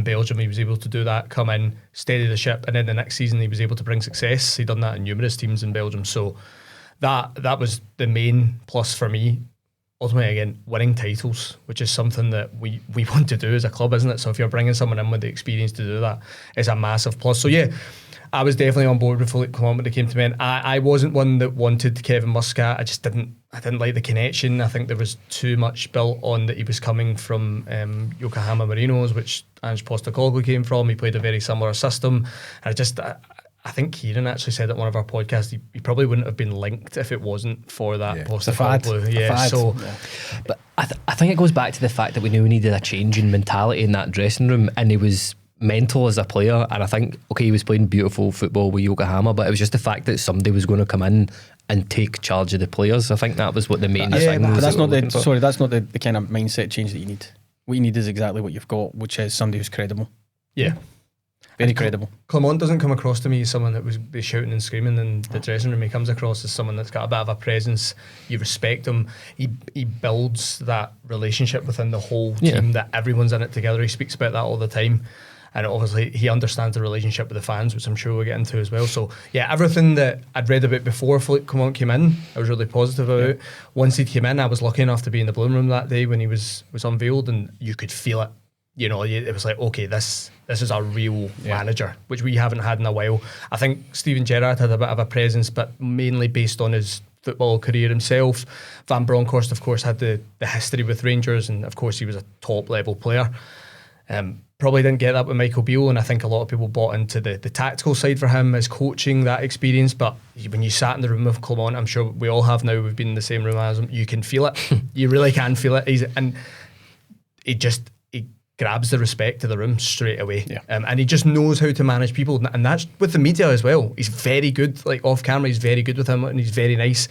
Belgium he was able to do that, come in, steady the ship, and then the next season he was able to bring success. He'd done that in numerous teams in Belgium. So that was the main plus for me. Ultimately, again, winning titles, which is something that we want to do as a club, isn't it? So if you're bringing someone in with the experience to do that, it's a massive plus. So yeah, I was definitely on board with Philippe Clement when it came to me. And I wasn't one that wanted Kevin Muscat. I didn't like the connection. I think there was too much built on that he was coming from Yokohama Marinos, which Ange Postecoglou came from. He played a very similar system. And I think Kieran actually said at one of our podcasts, he probably wouldn't have been linked if it wasn't for that Postecoglou. Yeah, so. Yeah. But I think it goes back to the fact that we knew we needed a change in mentality in that dressing room, and he was mental as a player. And I think, okay, he was playing beautiful football with Yokohama, but it was just the fact that somebody was going to come in and take charge of the players. I think that was what the main thing was. But that's not the kind of mindset change that you need. What you need is exactly what you've got, which is somebody who's credible. Yeah. Very credible. Clement doesn't come across to me as someone that would be shouting and screaming in the dressing room. He comes across as someone that's got a bit of a presence. You respect him. He builds that relationship within the whole team that everyone's in it together. He speaks about that all the time. And obviously he understands the relationship with the fans, which I'm sure we'll get into as well. So yeah, everything that I'd read about before Philippe Clement came in, I was really positive about. Once he came in, I was lucky enough to be in the Bloom Room that day when he was unveiled, and you could feel it. You know, it was like, okay, this is a real manager, which we haven't had in a while. I think Steven Gerrard had a bit of a presence, but mainly based on his football career himself. Van Bronckhorst, of course, had the history with Rangers, and of course he was a top level player. Probably didn't get that with Michael Beale, and I think a lot of people bought into the tactical side for him, his coaching, that experience. But when you sat in the room with Clement, I'm sure we all have now, we've been in the same room as him, you can feel it. You really can feel it. He grabs the respect of the room straight away. And he just knows how to manage people, and that's with the media as well. He's very good, like off camera, he's very good with him, and he's very nice,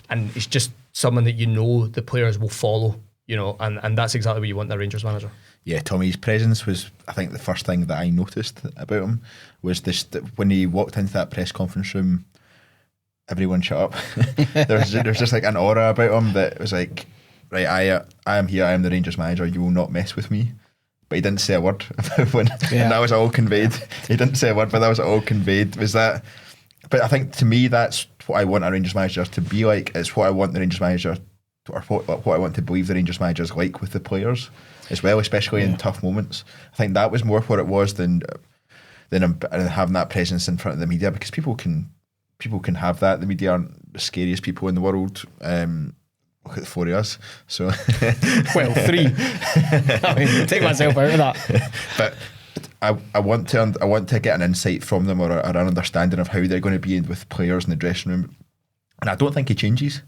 and he's just someone that you know the players will follow, you know, and that's exactly what you want in a Rangers manager. Yeah, Tommy's presence was, I think, the first thing that I noticed about him was this, that when he walked into that press conference room, everyone shut up. There's just like an aura about him that was like, right, I am here, I am the Rangers manager, you will not mess with me. But he didn't say a word about when, and that was all conveyed. He didn't say a word, but that was all conveyed. Was that? But I think to me, that's what I want a Rangers manager to be like. It's what I want the Rangers manager, or what I want to believe the Rangers manager is like with the players as well, especially in tough moments. I think that was more what it was than having that presence in front of the media, because people can have that. The media aren't the scariest people in the world. Look at the four of us. So, well, three. I mean, take myself out of that. But I want to get an insight from them, or an understanding of how they're going to be with players in the dressing room. And I don't think he changes.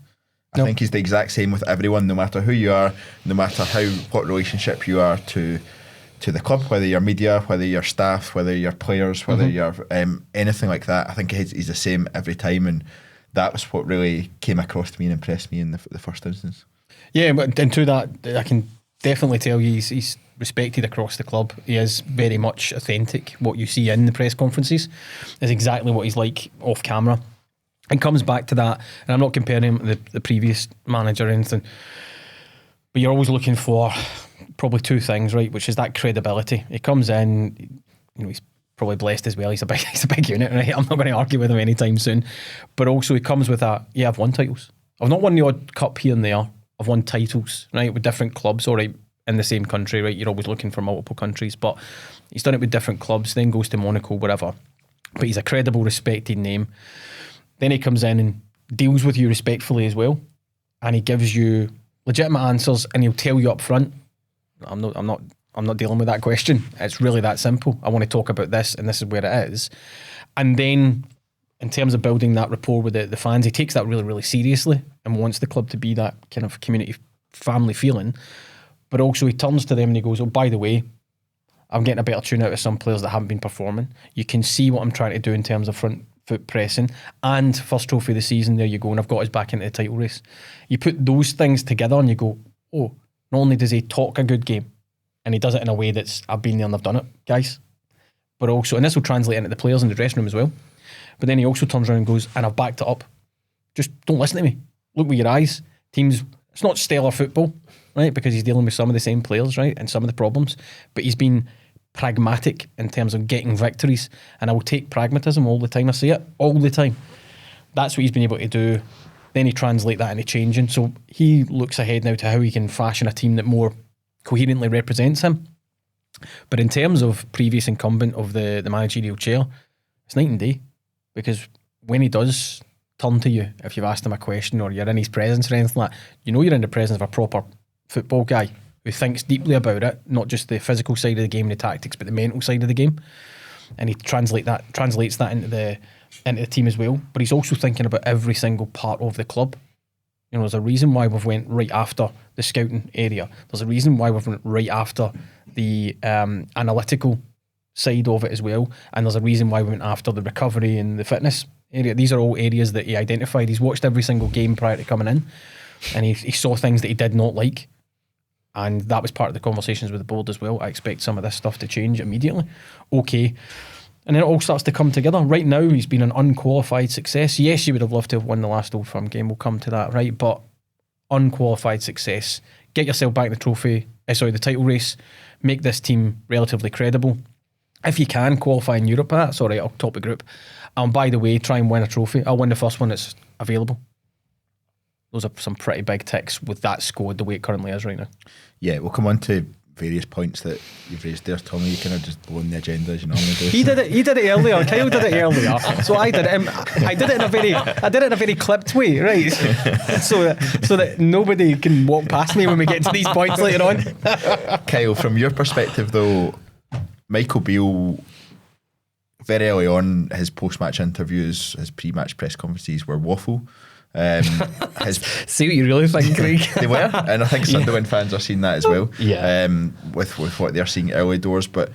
I think he's the exact same with everyone, no matter who you are, no matter what relationship you are to the club, whether you're media, whether you're staff, whether you're players, whether you're anything like that. I think he's the same every time, and that was what really came across to me and impressed me in the first instance. Yeah, but and to that, I can definitely tell you he's respected across the club. He is very much authentic. What you see in the press conferences is exactly what he's like off camera. And comes back to that, and I'm not comparing him to the previous manager or anything, but you're always looking for probably two things, right? Which is that credibility. He comes in, you know, he's probably blessed as well. He's a big unit, right? I'm not going to argue with him anytime soon. But also he comes with that, I've won titles. I've not won the odd cup here and there. I've won titles, right, with different clubs, all right, in the same country, right? You're always looking for multiple countries, but he's done it with different clubs, then goes to Monaco, whatever. But he's a credible, respected name. Then he comes in and deals with you respectfully as well, and he gives you legitimate answers, and he'll tell you up front, I'm not dealing with that question. It's really that simple. I want to talk about this, and this is where it is. And then in terms of building that rapport with the fans, he takes that really, really seriously and wants the club to be that kind of community family feeling. But also he turns to them and he goes, oh, by the way, I'm getting a better tune out of some players that haven't been performing. You can see what I'm trying to do in terms of front foot pressing, and first trophy of the season, there you go, and I've got us back into the title race. You put those things together and you go, oh, not only does he talk a good game, and he does it in a way that's, I've been there and I've done it, guys, but also, and this will translate into the players in the dressing room as well, but then he also turns around and goes, and I've backed it up. Just don't listen to me. Look with your eyes. Teams, it's not stellar football, right, because he's dealing with some of the same players, right, and some of the problems, but he's been pragmatic in terms of getting victories, and I will take pragmatism all the time. I say it all the time. That's what he's been able to do. Then he translate that into changing. So he looks ahead now to how he can fashion a team that more coherently represents him. But in terms of previous incumbent of the managerial chair, it's night and day, because when he does turn to you, if you've asked him a question or you're in his presence or anything like that, you know you're in the presence of a proper football guy who thinks deeply about it, not just the physical side of the game and the tactics, but the mental side of the game. And he translates that into the team as well. But he's also thinking about every single part of the club. You know, there's a reason why we've went right after the scouting area. There's a reason why we've went right after the analytical side of it as well. And there's a reason why we went after the recovery and the fitness area. These are all areas that he identified. He's watched every single game prior to coming in, and he saw things that he did not like. And that was part of the conversations with the board as well. I expect some of this stuff to change immediately. Okay. And then it all starts to come together. Right now, he's been an unqualified success. Yes, you would have loved to have won the last Old Firm game. We'll come to that, right? But unqualified success. Get yourself back in the title race. Make this team relatively credible. If you can, qualify in Europe. That's all right, I'll top the group. And by the way, try and win a trophy. I'll win the first one that's available. Those are some pretty big ticks with that squad the way it currently is right now. Yeah, we'll come on to various points that you've raised there, Tommy. You kind of just blown the agenda as you normally do. He did it earlier. Kyle did it earlier, so I did it. I did it in a very clipped way, right? so that nobody can walk past me when we get to these points later on. Kyle, from your perspective though, Michael Beale, very early on, his post-match interviews, his pre-match press conferences were waffle. See what you really think, Craig. They were, and I think Sunderland fans are seeing that as well. Yeah. With what they're seeing early doors, but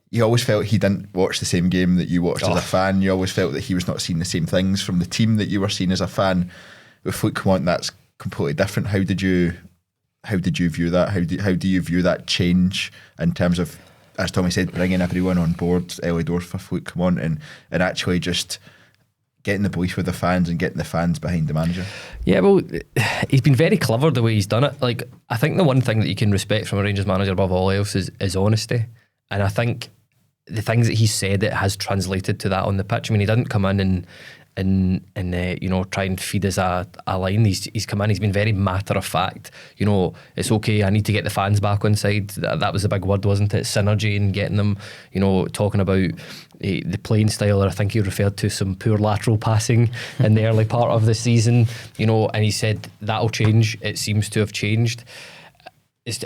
you always felt he didn't watch the same game that you watched as a fan. You always felt that he was not seeing the same things from the team that you were seeing as a fan. With Philippe Clement, that's completely different. How did you view that? How do you view that change in terms of, as Tommy said, bringing everyone on board early doors for Philippe Clement and actually just getting the belief with the fans and getting the fans behind the manager? Yeah, well, he's been very clever the way he's done it. Like, I think the one thing that you can respect from a Rangers manager above all else is honesty. And I think the things that he's said, it has translated to that on the pitch. I mean, he didn't come in and try and feed us a line. He's come in, he's been very matter of fact. You know, it's okay, I need to get the fans back on side. That was the big word, wasn't it? Synergy and getting them, talking about the playing style. Or I think he referred to some poor lateral passing in the early part of the season, and he said that'll change. It seems to have changed.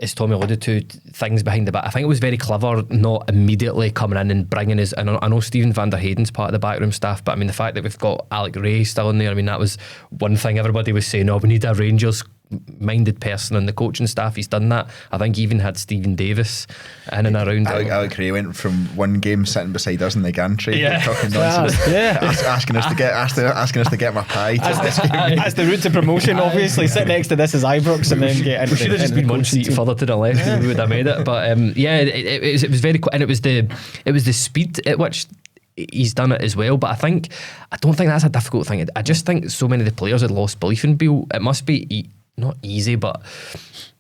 As Tommy alluded to, things behind the back. I think it was very clever not immediately coming in and bringing his. I know Stephen van der Hayden's part of the backroom staff, but I mean the fact that we've got Alec Ray still in there. I mean that was one thing everybody was saying. Oh, we need a Rangers-minded person on the coaching staff. He's done that. I think he even had Stephen Davis in and around. Alec Ray went from one game sitting beside us in the gantry, talking nonsense, asking us to get my pie. That's the route to promotion. Obviously, sit next to this is Ibrox and then get into. We should have just been one seat further to the left. We would have made it. But it was very, and it was the speed at which he's done it as well. But I don't think that's a difficult thing. I just think so many of the players had lost belief in Beale. It must be not easy, but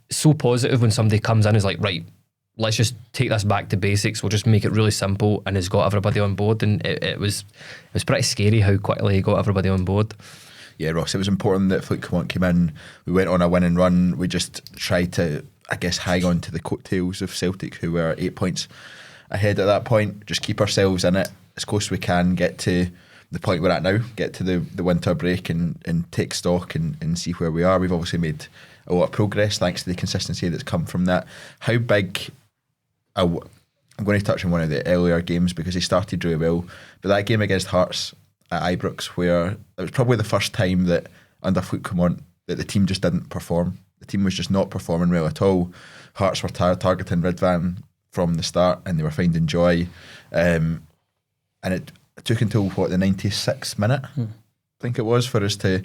so positive when somebody comes in and is like, right, let's just take this back to basics. We'll just make it really simple, and has got everybody on board. And it was pretty scary how quickly he got everybody on board. Yeah, Ross, it was important that Philippe Clement came in. We went on a winning run. We just tried to, I guess, hang on to the coattails of Celtic, who were 8 points ahead at that point. Just keep ourselves in it as close as we can, get to the point we're at now, get to the winter break and take stock and see where we are. We've obviously made a lot of progress thanks to the consistency that's come from that. How big, I'm going to touch on one of the earlier games because he started really well, but that game against Hearts, at Ibrox, where it was probably the first time that under Philippe Clement that the team just didn't perform. The team was just not performing well at all. Hearts were targeting Ridvan from the start, and they were finding joy. And it took until the 96th minute, I think it was, for us to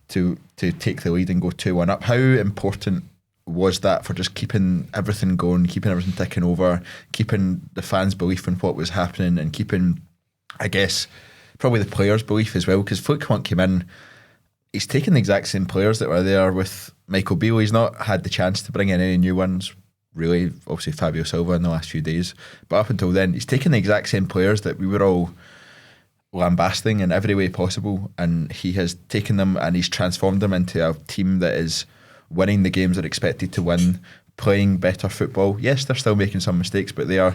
take the lead and go 2-1 up. How important was that for just keeping everything going, keeping everything ticking over, keeping the fans' belief in what was happening, and keeping, I guess, probably the players' belief as well? Because Philippe Clement came in, he's taken the exact same players that were there with Michael Beale. He's not had the chance to bring in any new ones, really. Obviously Fabio Silva in the last few days, but up until then he's taken the exact same players that we were all lambasting in every way possible, and he has taken them and he's transformed them into a team that is winning the games they're expected to win, playing better football. Yes, they're still making some mistakes, but they're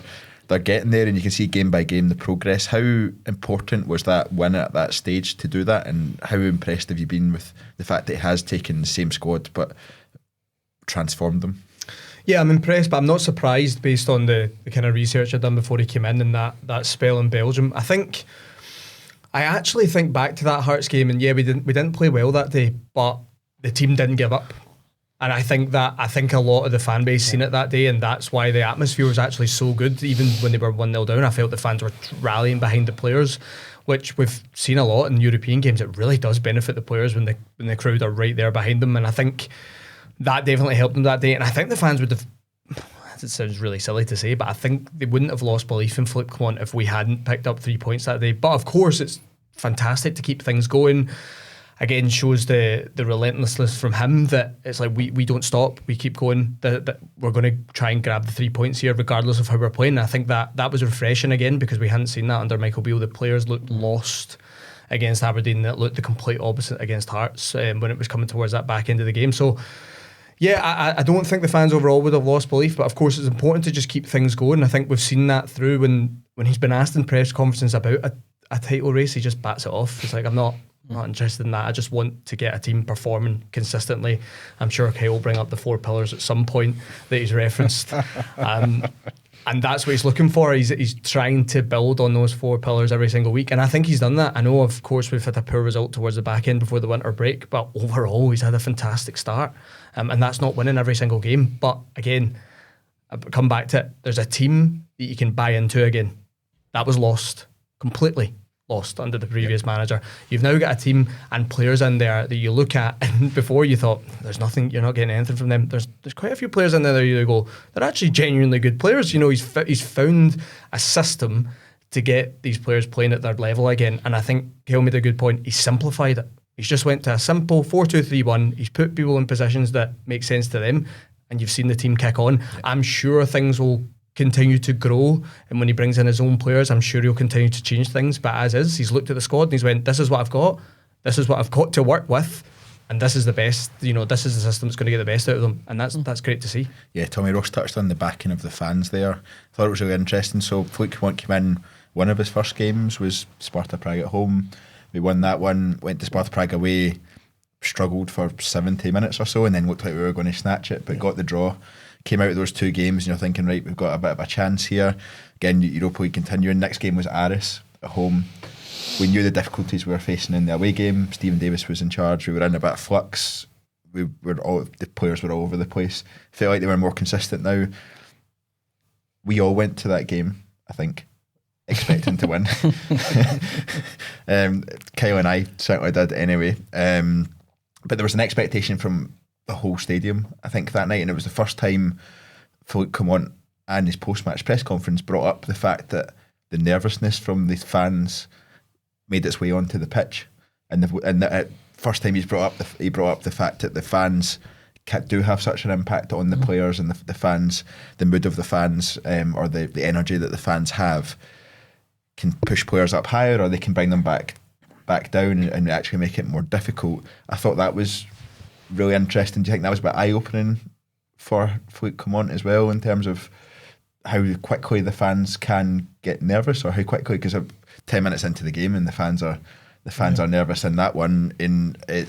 getting there, and you can see game by game the progress. How important was that win at that stage to do that, and how impressed have you been with the fact that he has taken the same squad but transformed them? Yeah, I'm impressed, but I'm not surprised based on the kind of research I'd done before he came in and that spell in Belgium. I actually think back to that Hearts game, and yeah, we didn't play well that day, but the team didn't give up. And I think a lot of the fan base seen it that day, and that's why the atmosphere was actually so good. Even when they were 1-0 down, I felt the fans were rallying behind the players, which we've seen a lot in European games. It really does benefit the players when the crowd are right there behind them, and I think that definitely helped them that day. And I think the fans would have, it sounds really silly to say, but I think they wouldn't have lost belief in Philippe Clement if we hadn't picked up 3 points that day. But of course, it's fantastic to keep things going. Again, shows the relentlessness from him, that it's like we don't stop, we keep going, that we're going to try and grab the 3 points here regardless of how we're playing. And I think that was refreshing again, because we hadn't seen that under Michael Beale. The players looked lost against Aberdeen, that looked the complete opposite against Hearts when it was coming towards that back end of the game. So yeah, I don't think the fans overall would have lost belief, but of course it's important to just keep things going. I think we've seen that through when he's been asked in press conferences about a title race, he just bats it off. It's like, I'm not interested in that. I just want to get a team performing consistently. I'm sure Kyle will bring up the 4 pillars at some point that he's referenced. And that's what he's looking for. He's trying to build on those 4 pillars every single week, and I think he's done that. I know, of course, we've had a poor result towards the back end before the winter break, but overall he's had a fantastic start, and that's not winning every single game. But again, I come back to it, there's a team that you can buy into again. That was lost, completely lost under the previous manager. You've now got a team and players in there that you look at, and before you thought there's nothing, you're not getting anything from them. There's quite a few players in there that you go, they're actually genuinely good players. You know, he's found a system to get these players playing at their level again. And I think Kale made a good point. He simplified it. He's just went to a simple 4-2-3-1. He's put people in positions that make sense to them, and you've seen the team kick on. Yeah. I'm sure things will continue to grow, and when he brings in his own players, I'm sure he'll continue to change things. But as is, he's looked at the squad and he's went, this is what I've got, this is what I've got to work with, and this is the best, this is the system that's going to get the best out of them, and that's great to see. Yeah, Tommy Ross touched on the backing of the fans there. I thought it was really interesting. So Philippe Clement came in, one of his first games was Sparta Prague at home. We won that one, went to Sparta Prague away, struggled for 70 minutes or so, and then looked like we were going to snatch it, but got the draw. Came out of those 2 games and you're thinking, right, we've got a bit of a chance here. Again, Europa League continuing. Next game was Aris at home. We knew the difficulties we were facing in the away game. Stephen Davis was in charge. We were in a bit of flux. The players were all over the place. Felt like they were more consistent now. We all went to that game, I think, expecting to win. Kyle and I certainly did anyway. But there was an expectation from the whole stadium, I think, that night, and it was the first time Philippe Clement and his post-match press conference brought up the fact that the nervousness from the fans made its way onto the pitch, and the first time he brought up the fact that the fans do have such an impact on the players, and the fans, the mood of the fans, or the energy that the fans have, can push players up higher, or they can bring them back down and actually make it more difficult. I thought that was really interesting. Do you think that was a bit eye-opening for Philippe Clement as well, in terms of how quickly the fans can get nervous, or how quickly, because 10 minutes into the game and the fans are nervous in that one? I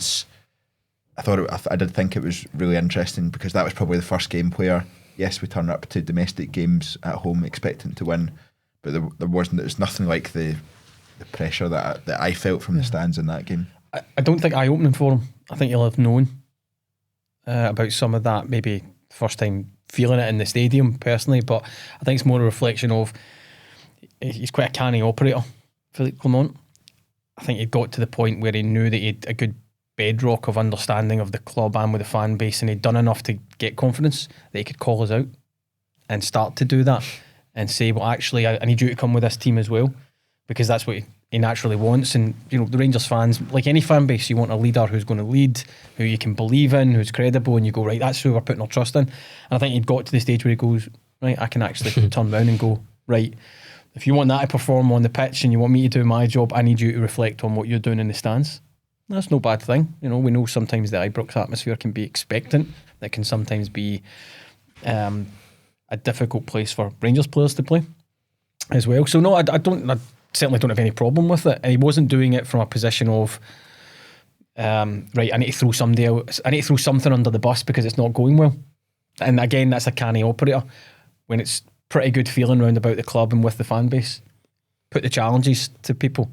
did think it was really interesting, because that was probably the first game where, yes, we turn up to domestic games at home expecting to win, but there's nothing like the the pressure that I felt from the stands in that game. I don't think eye-opening for him. I think he'll have known about some of that, maybe first time feeling it in the stadium personally, but I think it's more a reflection of he's quite a canny operator, Philippe Clement. I think he got to the point where he knew that he had a good bedrock of understanding of the club and with the fan base, and he'd done enough to get confidence that he could call us out and start to do that and say, well, actually, I need you to come with this team as well, because that's what he naturally wants. And you know, the Rangers fans, like any fan base, you want a leader who's going to lead, who you can believe in, who's credible, and you go, right, that's who we're putting our trust in. And I think he'd got to the stage where he goes, right, I can actually turn around and go, right, if you want that to perform on the pitch and you want me to do my job, I need you to reflect on what you're doing in the stands. That's no bad thing. You know, we know sometimes the Ibrox atmosphere can be expectant. That can sometimes be a difficult place for Rangers players to play as well. So no, I certainly don't have any problem with it. And he wasn't doing it from a position of right, I need to throw somebody else, I need to throw something under the bus because it's not going well. And again, that's a canny operator. When it's pretty good feeling round about the club and with the fan base, put the challenges to people,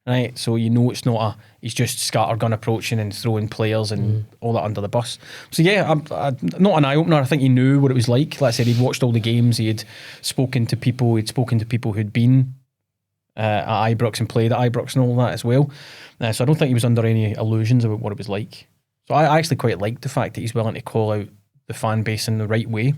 right? So you know it's not he's just scattergun approaching and throwing players and all that under the bus. So yeah, I'm not an eye-opener. I think he knew what it was like. Like I said, he'd watched all the games, he had spoken to people who'd been at Ibrox and played at Ibrox and all that as well. So I don't think he was under any illusions about what it was like. So I actually quite like the fact that he's willing to call out the fan base in the right way.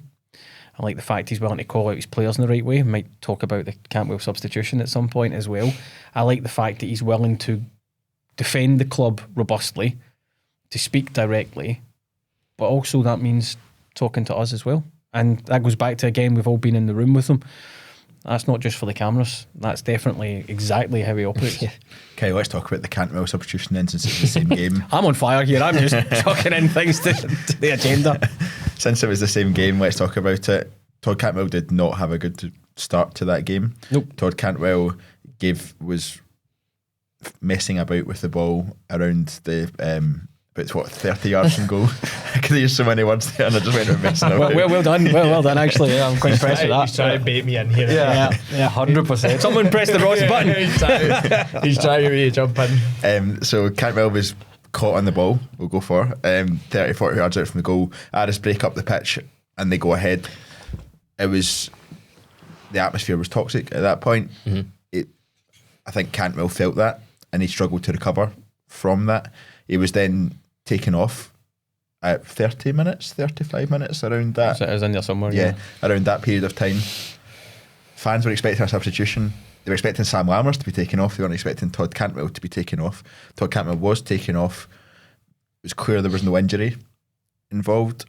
I like the fact he's willing to call out his players in the right way. We might talk about the Cantwell substitution at some point as well. I like the fact that he's willing to defend the club robustly, to speak directly, but also that means talking to us as well. And that goes back to, again, we've all been in the room with him. That's not just for the cameras. That's definitely exactly how he operates. Okay, let's talk about the Cantwell substitution then, since it's the same game. I'm on fire here. I'm just chucking in things to the agenda. Since it was the same game, let's talk about it. Todd Cantwell did not have a good start to that game. Nope. Todd Cantwell was messing about with the ball around the about 30 yards from goal. I could use so many words there, and I just went around messing about. Well done. Well done. Actually, yeah, I'm quite impressed with that. He's trying to bait me in here. Yeah, 100%. Someone press the Ross button. He's trying to really jump in. So Cantwell was caught on the ball. We'll go for 30, 40 yards out from the goal. Aris break up the pitch, and they go ahead. The atmosphere was toxic at that point. I think Cantwell felt that, and he struggled to recover from that. He was then taken off at 35 minutes around that. So it was in there somewhere. Yeah, around that period of time. Fans were expecting a substitution. They were expecting Sam Lammers to be taken off. They weren't expecting Todd Cantwell to be taken off. Todd Cantwell was taken off. It was clear there was no injury involved.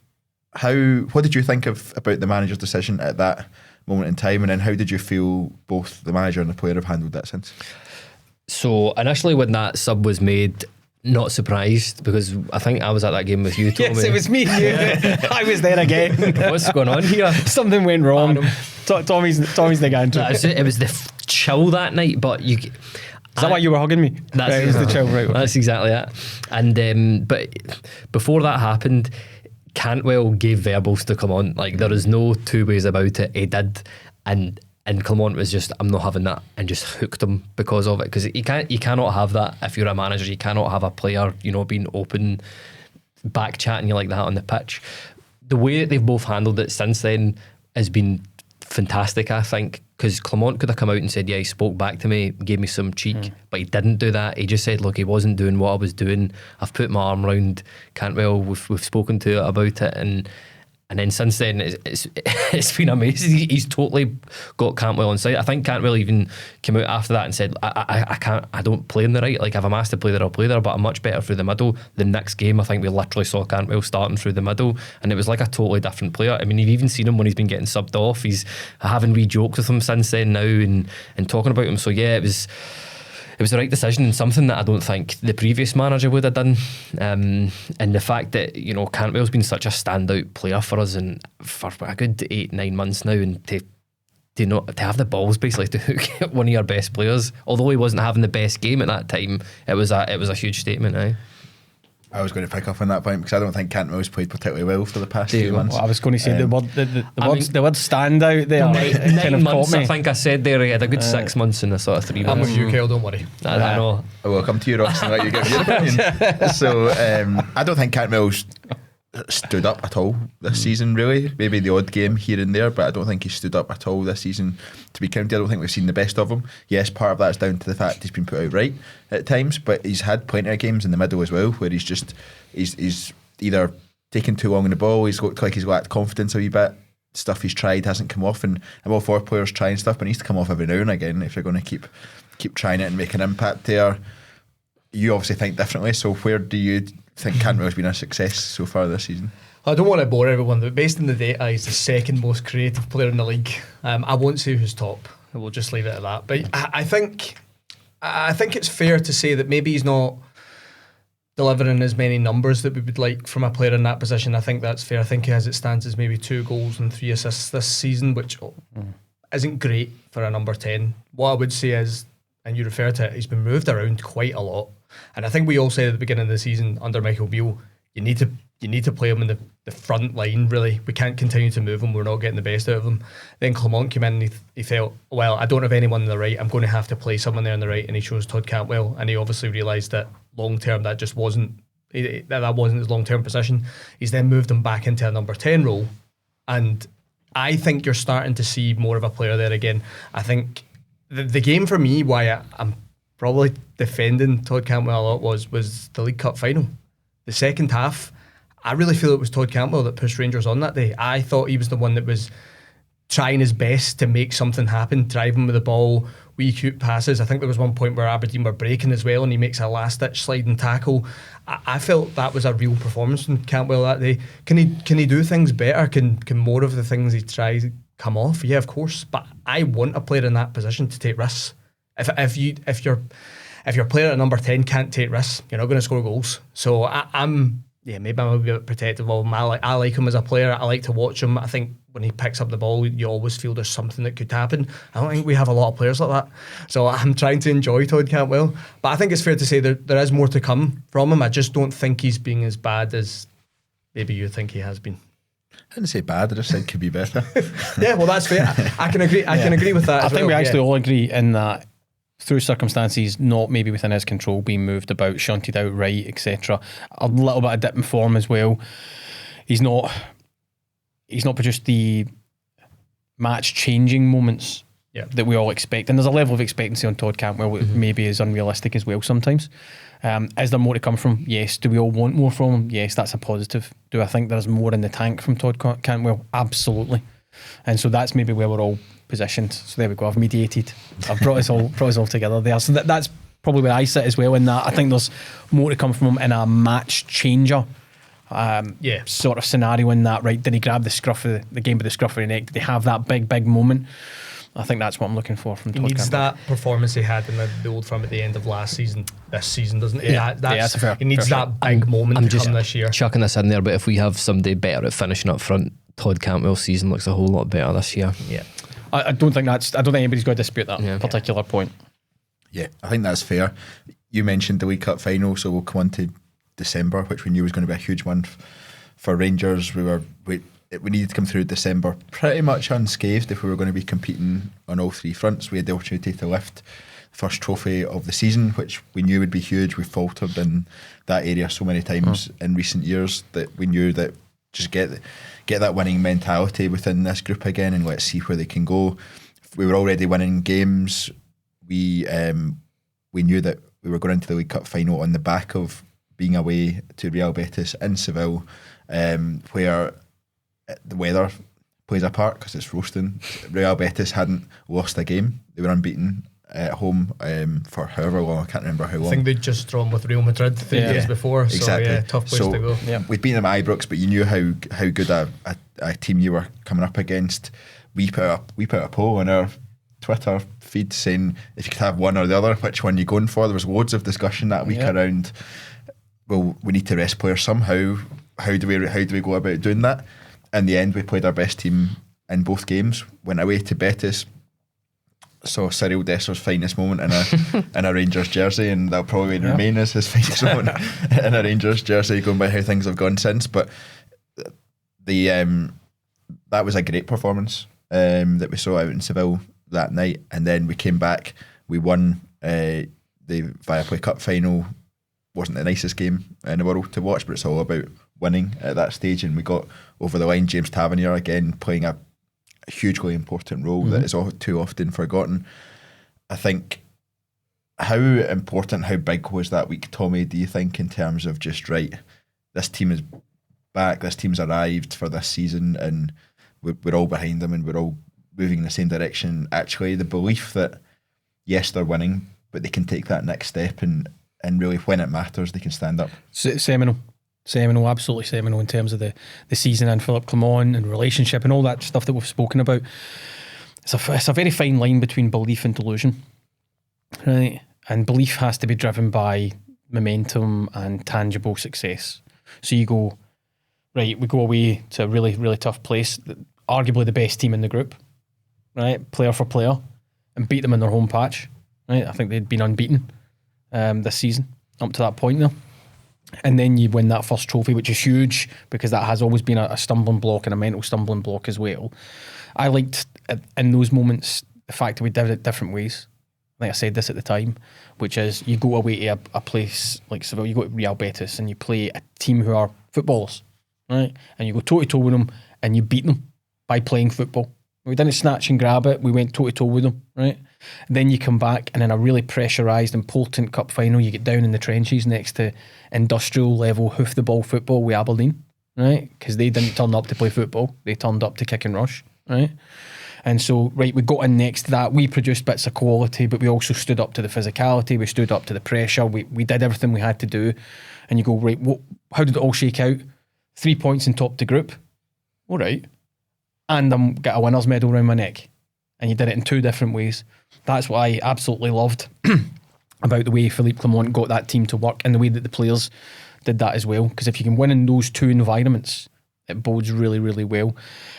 What did you think about the manager's decision at that moment in time, and then how did you feel both the manager and the player have handled that since? So initially when that sub was made, not surprised, because I think I was at that game with you, Tommy. Yes, it was me. I was there again. What's going on here? Something went wrong. Tommy's the guy. It was the chill that night, but you. Is that why you were hugging me? That's it was the chill, right? That's exactly it. And but before that happened, Cantwell gave verbals to Clement. Like, there is no two ways about it. He did, and Clement was just, I'm not having that, and just hooked him because of it. Because you cannot have that if you're a manager. You cannot have a player, being open, back chatting you like that on the pitch. The way that they've both handled it since then has been fantastic, I think, because Clement could have come out and said, yeah, he spoke back to me, gave me some cheek, but he didn't do that. He just said, look, he wasn't doing what I was doing. I've put my arm around Cantwell, we've spoken to it about it, and then since then it's been amazing. He's totally got Cantwell on side. I think Cantwell even came out after that and said, I don't play in the right. Like, if I'm asked to play there, I'll play there, but I'm much better through the middle. The next game, I think we literally saw Cantwell starting through the middle, and it was like a totally different player. I mean, you've even seen him when he's been getting subbed off. He's having wee jokes with him since then now, and talking about him. So yeah, it was the right decision, and something that I don't think the previous manager would have done. And the fact that, Cantwell's been such a standout player for us, and for a good 8-9 months now, and to have the balls basically to hook one of your best players, although he wasn't having the best game at that time, it was a huge statement. I was going to pick up on that point because I don't think Cantwell's played particularly well for the past few months. Well, I was going to say the word stand out there. Nine kind of months, caught me. I think I said there. He had a good 6 months in the sort of 3 I'm months. with you, Kyle, don't worry. I know. I will come to you, Ross, and let you give your opinion. So I don't think Cantwell's stood up at all this season, really. Maybe the odd game here and there, but I don't think he's stood up at all this season to be counted. I don't think we've seen the best of him. Yes, part of that's down to the fact he's been put out right at times, but he's had plenty of games in the middle as well where he's either taken too long in the ball, he's looked like he's lacked confidence a wee bit, stuff he's tried hasn't come off, and I'm all for players trying stuff, but it needs to come off every now and again if you're going to keep trying it and make an impact there. You obviously think differently, so where do you think Cantwell's been a success so far this season? I don't want to bore everyone, but based on the data, he's the second most creative player in the league. I won't say who's top. We'll just leave it at that. But I think it's fair to say that maybe he's not delivering as many numbers that we would like from a player in that position. I think that's fair. I think as it stands is maybe 2 goals and 3 assists this season, which isn't great for a number 10. What I would say is, and you refer to it, he's been moved around quite a lot. And I think we all said at the beginning of the season under Michael Beale, you need to play him in the front line, really. We can't continue to move him. We're not getting the best out of him. Then Clement came in and he felt, well, I don't have anyone on the right. I'm going to have to play someone there on the right. And he chose Todd Cantwell. And he obviously realised that long term that just wasn't his long term position. He's then moved him back into a number 10 role. And I think you're starting to see more of a player there again. I think the game for me, why I'm probably defending Todd Cantwell a lot was the League Cup final. The second half, I really feel it was Todd Cantwell that pushed Rangers on that day. I thought he was the one that was trying his best to make something happen, driving with the ball, wee cute passes. I think there was one point where Aberdeen were breaking as well and he makes a last-ditch sliding tackle. I felt that was a real performance from Cantwell that day. Can he do things better? Can more of the things he tries come off? Yeah, of course. But I want a player in that position to take risks. If your player at number 10 can't take risks, you're not going to score goals. So maybe I'm a bit protective of him. I like him as a player. I like to watch him. I think when he picks up the ball, you always feel there's something that could happen. I don't think we have a lot of players like that. So I'm trying to enjoy Todd Cantwell. But I think it's fair to say there is more to come from him. I just don't think he's being as bad as maybe you think he has been. I didn't say bad, I just said could be better. Yeah, well, that's fair. I can agree. I can agree with that. I think we actually all agree in that through circumstances not maybe within his control, being moved about, shunted out right, etc. A little bit of dip in form as well. He's not produced the match changing moments that we all expect, and there's a level of expectancy on Todd Cantwell that maybe is unrealistic as well sometimes. Is there more to come from? Yes. Do we all want more from him? Yes, that's a positive. Do I think there's more in the tank from Todd Cantwell? Absolutely. And so that's maybe where we're all positioned. So there we go. I've mediated. I've brought us all together there. So that's probably where I sit as well in that. I think there's more to come from him in a match changer sort of scenario in that, right? Did he grab the game by the scruff of the neck? Did he have that big moment? I think that's what I'm looking for from Todd Cantwell. He needs that performance he had in the Old Firm at the end of last season, this season, doesn't he? That's fair. He needs that big moment to come this year. Chucking this in there, but if we have somebody better at finishing up front, Todd Cantwell's season looks a whole lot better this year. Yeah, I don't think anybody's going to dispute that particular point. Yeah, I think that's fair. You mentioned the League Cup final, so we'll come on to December, which we knew was going to be a huge one for Rangers. We needed to come through December pretty much unscathed if we were going to be competing on all 3 fronts. We had the opportunity to lift the first trophy of the season, which we knew would be huge. We faltered in that area so many times in recent years that we knew that just get that winning mentality within this group again and let's see where they can go. We were already winning games. We knew that we were going into the League Cup final on the back of being away to Real Betis in Seville, where the weather plays a part because it's roasting. Real Betis hadn't lost a game. They were unbeaten at home for however long. I can't remember how long. I think they'd just drawn with Real Madrid 3 days before. Exactly. So yeah, tough place to go. Yeah. We'd been at Ibrox, but you knew how good a team you were coming up against. We put a poll on our Twitter feed saying if you could have one or the other, which one you going for? There was loads of discussion that week around, well, we need to rest players somehow. How do we go about doing that? In the end, we played our best team in both games. Went away to Betis, saw Cyril Desser's finest moment in a Rangers jersey, and that'll probably remain as his finest moment in a Rangers jersey, going by how things have gone since. But the that was a great performance that we saw out in Seville that night, and then we came back, we won the Viaplay Cup final. Wasn't the nicest game in the world to watch, but it's all about winning at that stage, and we got over the line. James Tavernier again playing a hugely important role that is too often forgotten. I think, how important, how big was that week, Tommy, do you think, in terms of just, right, this team is back, this team's arrived for this season, and we're all behind them and we're all moving in the same direction? Actually, the belief that, yes, they're winning, but they can take that next step, and really when it matters, they can stand up. Seminal, absolutely seminal in terms of the season and Philippe Clement and relationship and all that stuff that we've spoken about. It's a very fine line between belief and delusion, right? And belief has to be driven by momentum and tangible success. So you go, right, we go away to a really, really tough place, arguably the best team in the group, right, player for player, and beat them in their home patch, right? I think they'd been unbeaten this season up to that point there. And then you win that first trophy, which is huge because that has always been a stumbling block and a mental stumbling block as well. I liked, in those moments, the fact that we did it different ways. I think I said this at the time, which is you go away to a place like Seville, you go to Real Betis and you play a team who are footballers, right? And you go toe-to-toe with them and you beat them by playing football. We didn't snatch and grab it, we went toe-to-toe with them, right? Then you come back and in a really pressurised, important cup final, you get down in the trenches next to industrial level hoof the ball football with Aberdeen, right? Because they didn't turn up to play football, they turned up to kick and rush, right? And so, right, we got in next to that, we produced bits of quality, but we also stood up to the physicality, we stood up to the pressure, we did everything we had to do. And you go, right, how did it all shake out? 3 points in top the group, all right. And I'm got a winner's medal around my neck. And you did it in two different ways. That's what I absolutely loved about the way Philippe Clement got that team to work and the way that the players did that as well. Because if you can win in those two environments, it bodes really, really well.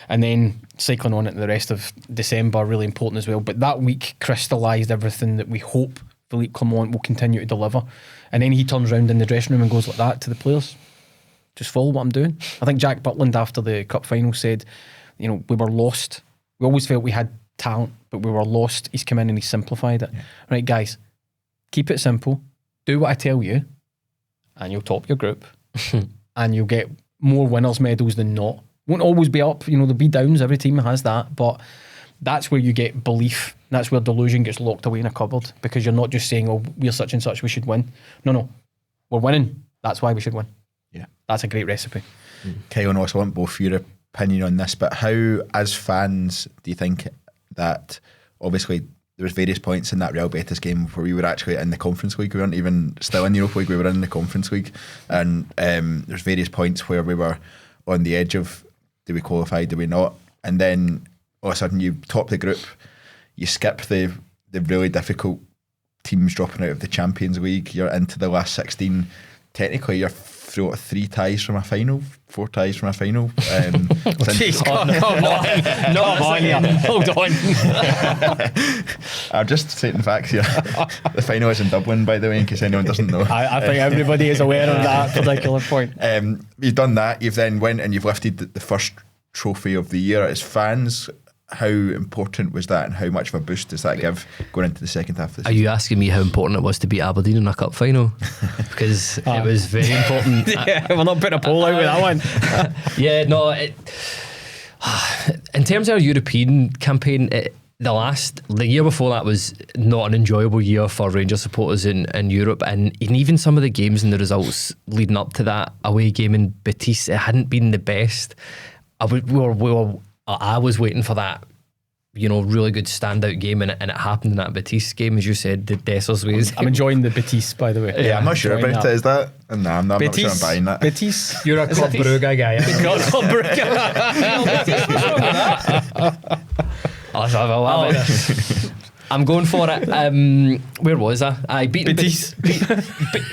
And then cycling on into the rest of December, really important as well. But that week crystallised everything that we hope Philippe Clement will continue to deliver. And then he turns around in the dressing room and goes like that to the players. Just follow what I'm doing. I think Jack Butland after the cup final said, you know, we were lost. We always felt we had talent, but we were lost. He's come in and he's simplified it. Yeah. Right, guys, keep it simple. Do what I tell you, and you'll top your group, and you'll get more winners' medals than not. Won't always be up, you know, there'll be downs. Every team has that, but that's where you get belief. That's where delusion gets locked away in a cupboard because you're not just saying, "Oh, we're such and such, we should win." No, we're winning. That's why we should win. Yeah, that's a great recipe. Kyle and I want both your opinion on this, but how, as fans, do you think that obviously there was various points in that Real Betis game where we were actually in the Conference League, we weren't even still in the Europa League, we were in the Conference League, and there's various points where we were on the edge of, do we qualify, do we not, and then all of a sudden you top the group, you skip the really difficult teams dropping out of the Champions League, you're into the last 16, technically you're through 3 ties from a final, 4 ties from a final. Jeez, hold on. I'm just stating facts here. The final is in Dublin, by the way, in case anyone doesn't know. I think everybody is aware of that particular point. You've done that, you've then went and you've lifted the first trophy of the year. As fans, how important was that and how much of a boost does that give going into the second half of the season? Are you asking me how important it was to beat Aberdeen in a cup final? Because it was very important. Yeah, we're not putting a poll out with that one. Yeah, no. In terms of our European campaign, the year before that was not an enjoyable year for Rangers supporters in Europe, and even some of the games and the results leading up to that away game in Betis, it hadn't been the best. I was waiting for that, you know, really good standout game, and it happened in that Betis game, as you said, the Dessers ways. I'm enjoying the Betis, by the way. Yeah, I'm not sure about that. Is that? No, I'm not sure I'm buying that. Betis. You're a Club Brugge guy. Club Brugge. I'm going for it. Where was I? Beating Betis.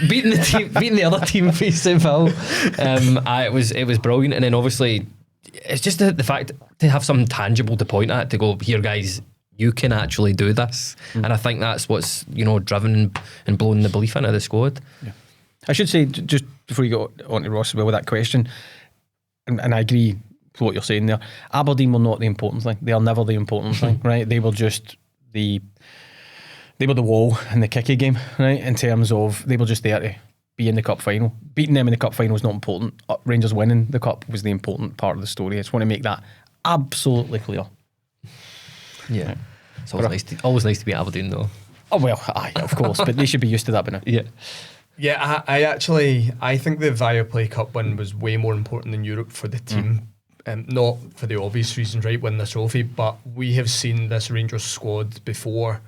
Beating the other team for Seville. It was brilliant, and then obviously it's just the fact to have something tangible to point at, to go, here guys, you can actually do this. And I think that's what's, driven and blown the belief into the squad. Yeah. I should say, just before you go on to Ross as well with that question, and I agree with what you're saying there, Aberdeen were not the important thing. They are never the important thing, right? They were just the wall in the kicky game, right? In terms of, they were just there to be in the cup final. Beating them in the cup final was not important. Rangers winning the cup was the important part of the story. I just want to make that absolutely clear. Yeah. Right. It's always nice to be Aberdeen, though. Oh, well, aye, of course, but they should be used to that by now. Yeah. Yeah, I think the Viaplay Cup win was way more important than Europe for the team. Not for the obvious reasons, right, win the trophy, but we have seen this Rangers squad before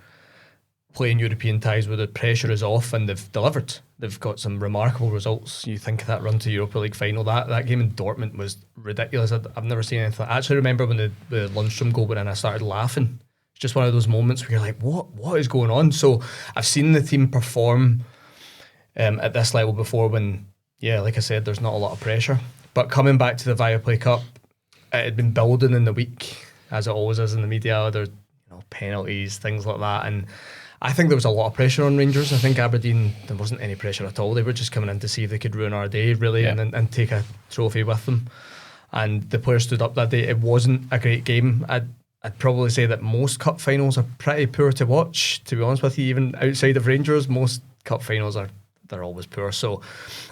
playing European ties where the pressure is off, and they've delivered. They've got some remarkable results. You think of that run to Europa League final, that game in Dortmund was ridiculous. I've never seen anything. I actually remember when the Lundstrom goal went in, I started laughing. It's just one of those moments where you're like, what is going on? So I've seen the team perform at this level before when, like I said, there's not a lot of pressure. But coming back to the Viaplay Cup, it had been building in the week, as it always is in the media. There's penalties, things like that, and I think there was a lot of pressure on Rangers. I think Aberdeen, there wasn't any pressure at all. They were just coming in to see if they could ruin our day, really, and take a trophy with them. And the players stood up that day. It wasn't a great game. I'd probably say that most cup finals are pretty poor to watch, to be honest with you. Even outside of Rangers, most cup finals they're always poor. So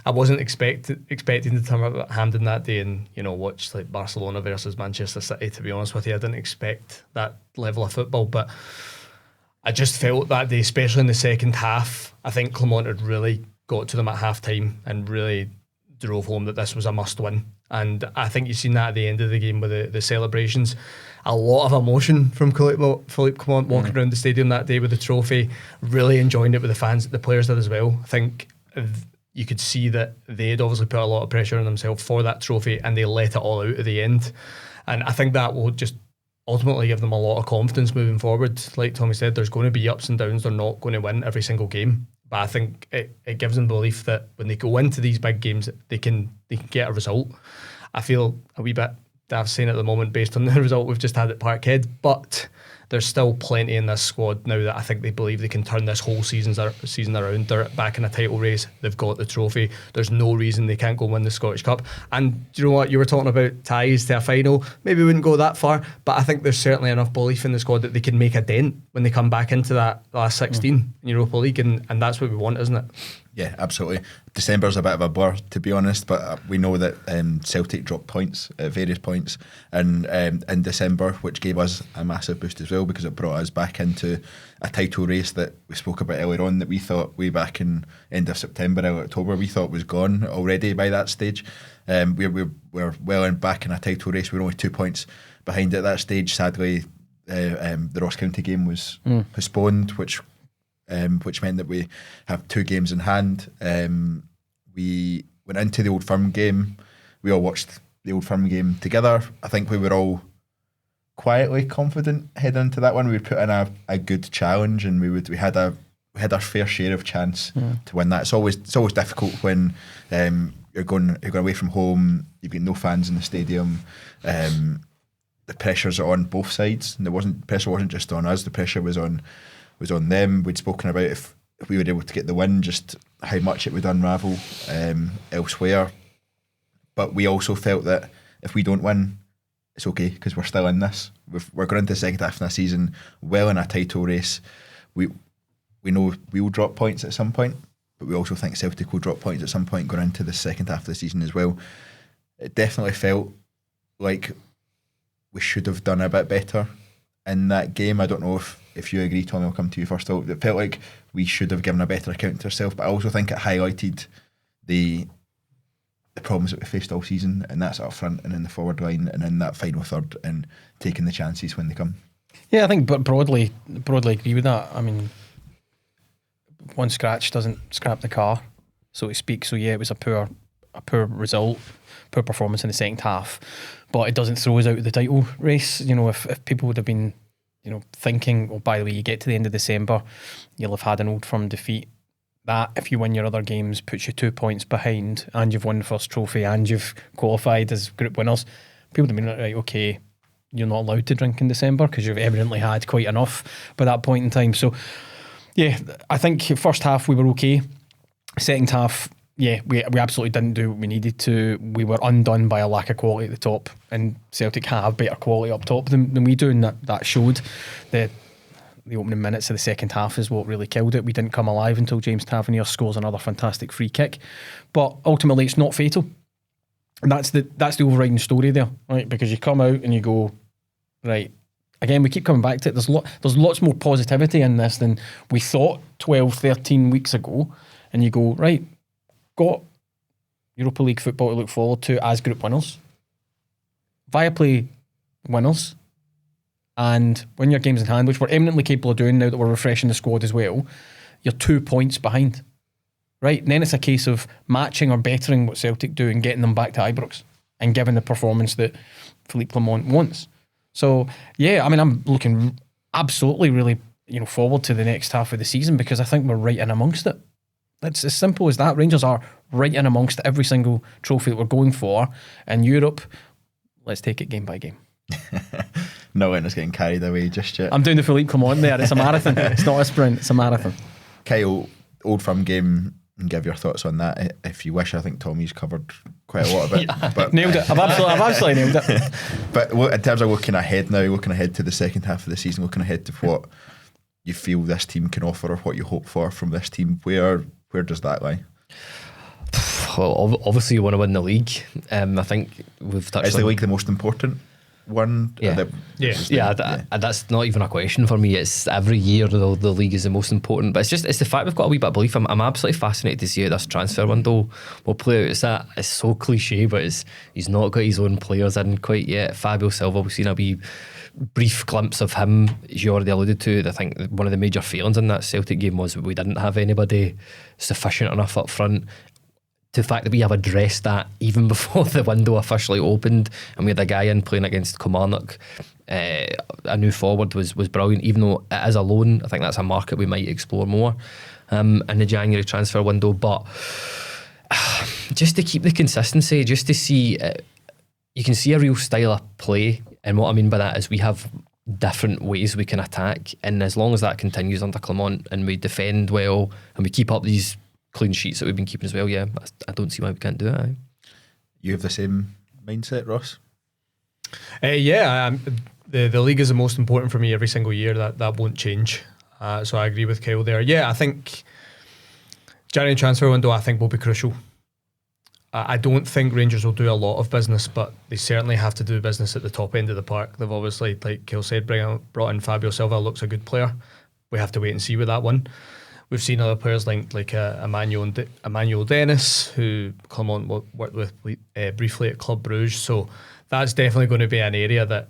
I wasn't expecting to turn up at Hampden that day and watch like Barcelona versus Manchester City. To be honest with you, I didn't expect that level of football, but I just felt that day, especially in the second half, I think Clement had really got to them at half time and really drove home that this was a must win. And I think you've seen that at the end of the game with the celebrations. A lot of emotion from Philippe Clement walking around the stadium that day with the trophy, really enjoying it with the fans. The players did as well. I think you could see that they had obviously put a lot of pressure on themselves for that trophy, and they let it all out at the end. And I think that will just ultimately give them a lot of confidence moving forward. Like Tommy said, there's going to be ups and downs. They're not going to win every single game. But I think it gives them belief that when they go into these big games, they can get a result. I feel a wee bit daft saying at the moment based on the result we've just had at Parkhead, but there's still plenty in this squad now that I think they believe they can turn this whole season around. They're back in a title race. They've got the trophy. There's no reason they can't go win the Scottish Cup. And do you know what? You were talking about ties to a final. Maybe we wouldn't go that far, but I think there's certainly enough belief in the squad that they can make a dent when they come back into that last 16 in Europa League, and that's what we want, isn't it? Yeah, absolutely. December's a bit of a blur, to be honest, but we know that Celtic dropped points at various points in December, which gave us a massive boost as well, because it brought us back into a title race that we spoke about earlier on, that we thought way back in end of September, early October, we thought was gone already by that stage. We're well back in a title race. We're only 2 points behind at that stage. Sadly, the Ross County game was postponed, which meant that we have 2 games in hand. We went into the Old Firm game. We all watched the Old Firm game together. I think we were all quietly confident heading into that one. We put in a good challenge, and we had our fair share of chance to win that. It's always difficult when you're going away from home. You've got no fans in the stadium. The pressures are on both sides, and pressure wasn't just on us. The pressure was on them. We'd spoken about if we were able to get the win, just how much it would unravel elsewhere. But we also felt that if we don't win, it's okay, because we're still in this. We're going into the second half of the season well in a title race. We know we will drop points at some point, but we also think Celtic will drop points at some point going into the second half of the season as well. It definitely felt like we should have done a bit better in that game. I don't know if you agree, Tommy. I'll come to you first. It felt like we should have given a better account to ourselves, but I also think it highlighted the problems that we faced all season, and that's up front and in the forward line and in that final third, and taking the chances when they come. Yeah, I think, but broadly agree with that. I mean, one scratch doesn't scrap the car, so to speak. So yeah, it was a poor result, poor performance in the second half, but it doesn't throw us out of the title race. If people would have been thinking, well, by the way, you get to the end of December, you'll have had an Old Firm defeat. That, if you win your other games, puts you 2 points behind, and you've won the first trophy, and you've qualified as group winners. People would have been like, right, okay, you're not allowed to drink in December because you've evidently had quite enough by that point in time. So, yeah, I think first half we were okay. Second half, yeah, we absolutely didn't do what we needed to. We were undone by a lack of quality at the top, and Celtic have better quality up top than we do, and that showed. The opening minutes of the second half is what really killed it. We didn't come alive until James Tavernier scores another fantastic free kick. But ultimately, it's not fatal. And that's the overriding story there, right? Because you come out and you go, right, again, we keep coming back to it. There's lots more positivity in this than we thought 12, 13 weeks ago. And you go, right, got Europa League football to look forward to as group winners. Viaplay winners. And win your games in hand, which we're eminently capable of doing now that we're refreshing the squad as well, you're 2 points behind. Right? And then it's a case of matching or bettering what Celtic do and getting them back to Ibrox and giving the performance that Philippe Clement wants. So, yeah, I mean, I'm looking absolutely really forward to the next half of the season because I think we're right in amongst it. It's as simple as that. Rangers are right in amongst every single trophy that we're going for. In Europe, let's take it game by game. No one is getting carried away just yet. I'm doing the Philippe Clement there. It's a marathon. It's not a sprint. It's a marathon. Kyle, Old Firm game, and give your thoughts on that if you wish. I think Tommy's covered quite a lot of it. But, nailed it. I've absolutely nailed it. But in terms of looking ahead now, looking ahead to the second half of the season, looking ahead to what you feel this team can offer or what you hope for from this team, where does that lie? Well, obviously you want to win the league. I think we've touched Is the league the most important one? Yeah. That's not even a question for me. It's every year the league is the most important, but it's the fact we've got a wee bit of belief. I'm absolutely fascinated to see how this transfer window will play out. It's so cliche, but he's not got his own players in quite yet. Fabio Silva, we've seen a wee brief glimpse of him, as you already alluded to. I think one of the major failings in that Celtic game was we didn't have anybody sufficient enough up front. The fact that we have addressed that even before the window officially opened, and we had a guy in playing against Kilmarnock, a new forward was brilliant. Even though it is a loan, I think that's a market we might explore more in the January transfer window. But just to keep the consistency, just to see, you can see a real style of play. And what I mean by that is we have different ways we can attack, and as long as that continues under Clement and we defend well and we keep up these clean sheets that we've been keeping as well, yeah, I don't see why we can't do it. You have the same mindset, Ross? The league is the most important for me every single year. That won't change. So I agree with Kyle there. Yeah, I think January transfer window will be crucial. I don't think Rangers will do a lot of business, but they certainly have to do business at the top end of the park. They've obviously, like Kyle said, brought in Fabio Silva, looks a good player. We have to wait and see with that one. We've seen other players like Emmanuel Dennis, who Clement worked with briefly at Club Brugge. So that's definitely going to be an area that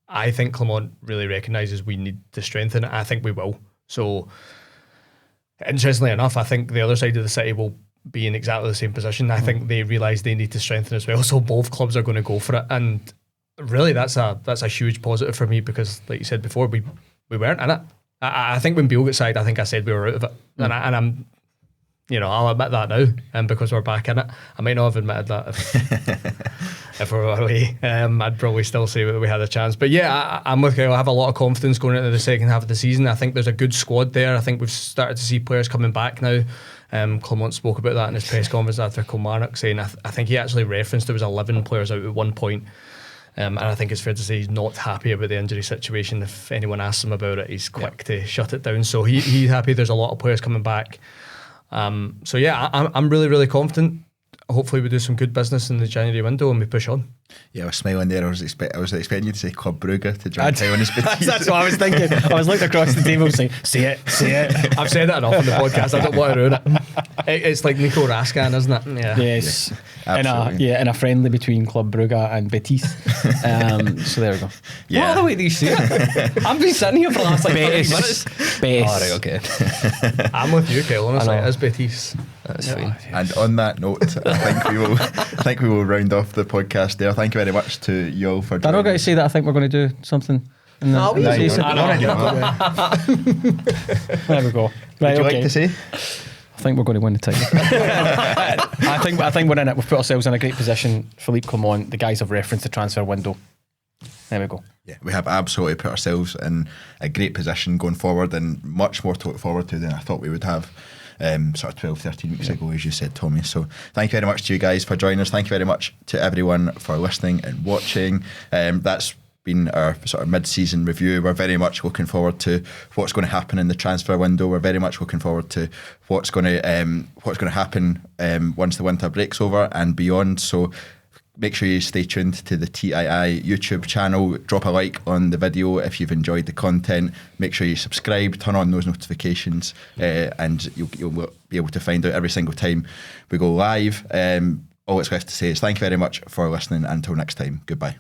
I think Clement really recognises we need to strengthen. I think we will. So interestingly enough, I think the other side of the city will be in exactly the same position. I think they realise they need to strengthen as well. So both clubs are going to go for it. And really that's a huge positive for me because, like you said before, we weren't in it. I think when Beale got signed, I think I said we were out of it, and I'm, I'll admit that now, and because we're back in it, I might not have admitted that if we were away. I'd probably still say that we had a chance. But yeah, I'm with you. I have a lot of confidence going into the second half of the season. I think there's a good squad there. I think we've started to see players coming back now. Clement spoke about that in his press conference after Kilmarnock, saying I think he actually referenced there was 11 players out at one point. And I think it's fair to say he's not happy about the injury situation. If anyone asks him about it, he's quick to shut it down. So he's happy. There's a lot of players coming back. So yeah, I'm really, really confident. Hopefully we do some good business in the January window and we push on. Yeah, I was smiling there. I was expecting you to say Club Brugge to join Kyle on his Betis. That's what I was thinking. I was looking across the table saying, say it. I've said that enough on the podcast. I don't want to ruin it. It's like Nico Raskan, isn't it? Yeah. Yes. Absolutely. In a friendly between Club Brugge and Betis. So there we go. Yeah. What other way do you say it? I've been sitting here for the last 30 minutes. Betis. Oh, right, okay. I'm with you, Kyle. Honestly, it is Betis. That's fine. And on that note, I think we will round off the podcast there. Thank you very much to you all for joining. I'm not going to say that I think we're going to do something. There we go. Right, Would you like to say? I think we're going to win the title. I think we're in it. We've put ourselves in a great position. Philippe Clement, the guys have referenced the transfer window. There we go. Yeah, we have absolutely put ourselves in a great position going forward, and much more to look forward to than I thought we would have sort of 12, 13 weeks ago, as you said, Tommy. So thank you very much to you guys for joining us. Thank you very much to everyone for listening and watching. That's been our sort of mid-season review. We're very much looking forward to what's going to happen in the transfer window. We're very much looking forward to what's going to happen once the winter breaks over and beyond. So make sure you stay tuned to the TII YouTube channel. Drop a like on the video if you've enjoyed the content. Make sure you subscribe, turn on those notifications, and you'll be able to find out every single time we go live. All it's left to say is thank you very much for listening. Until next time, goodbye.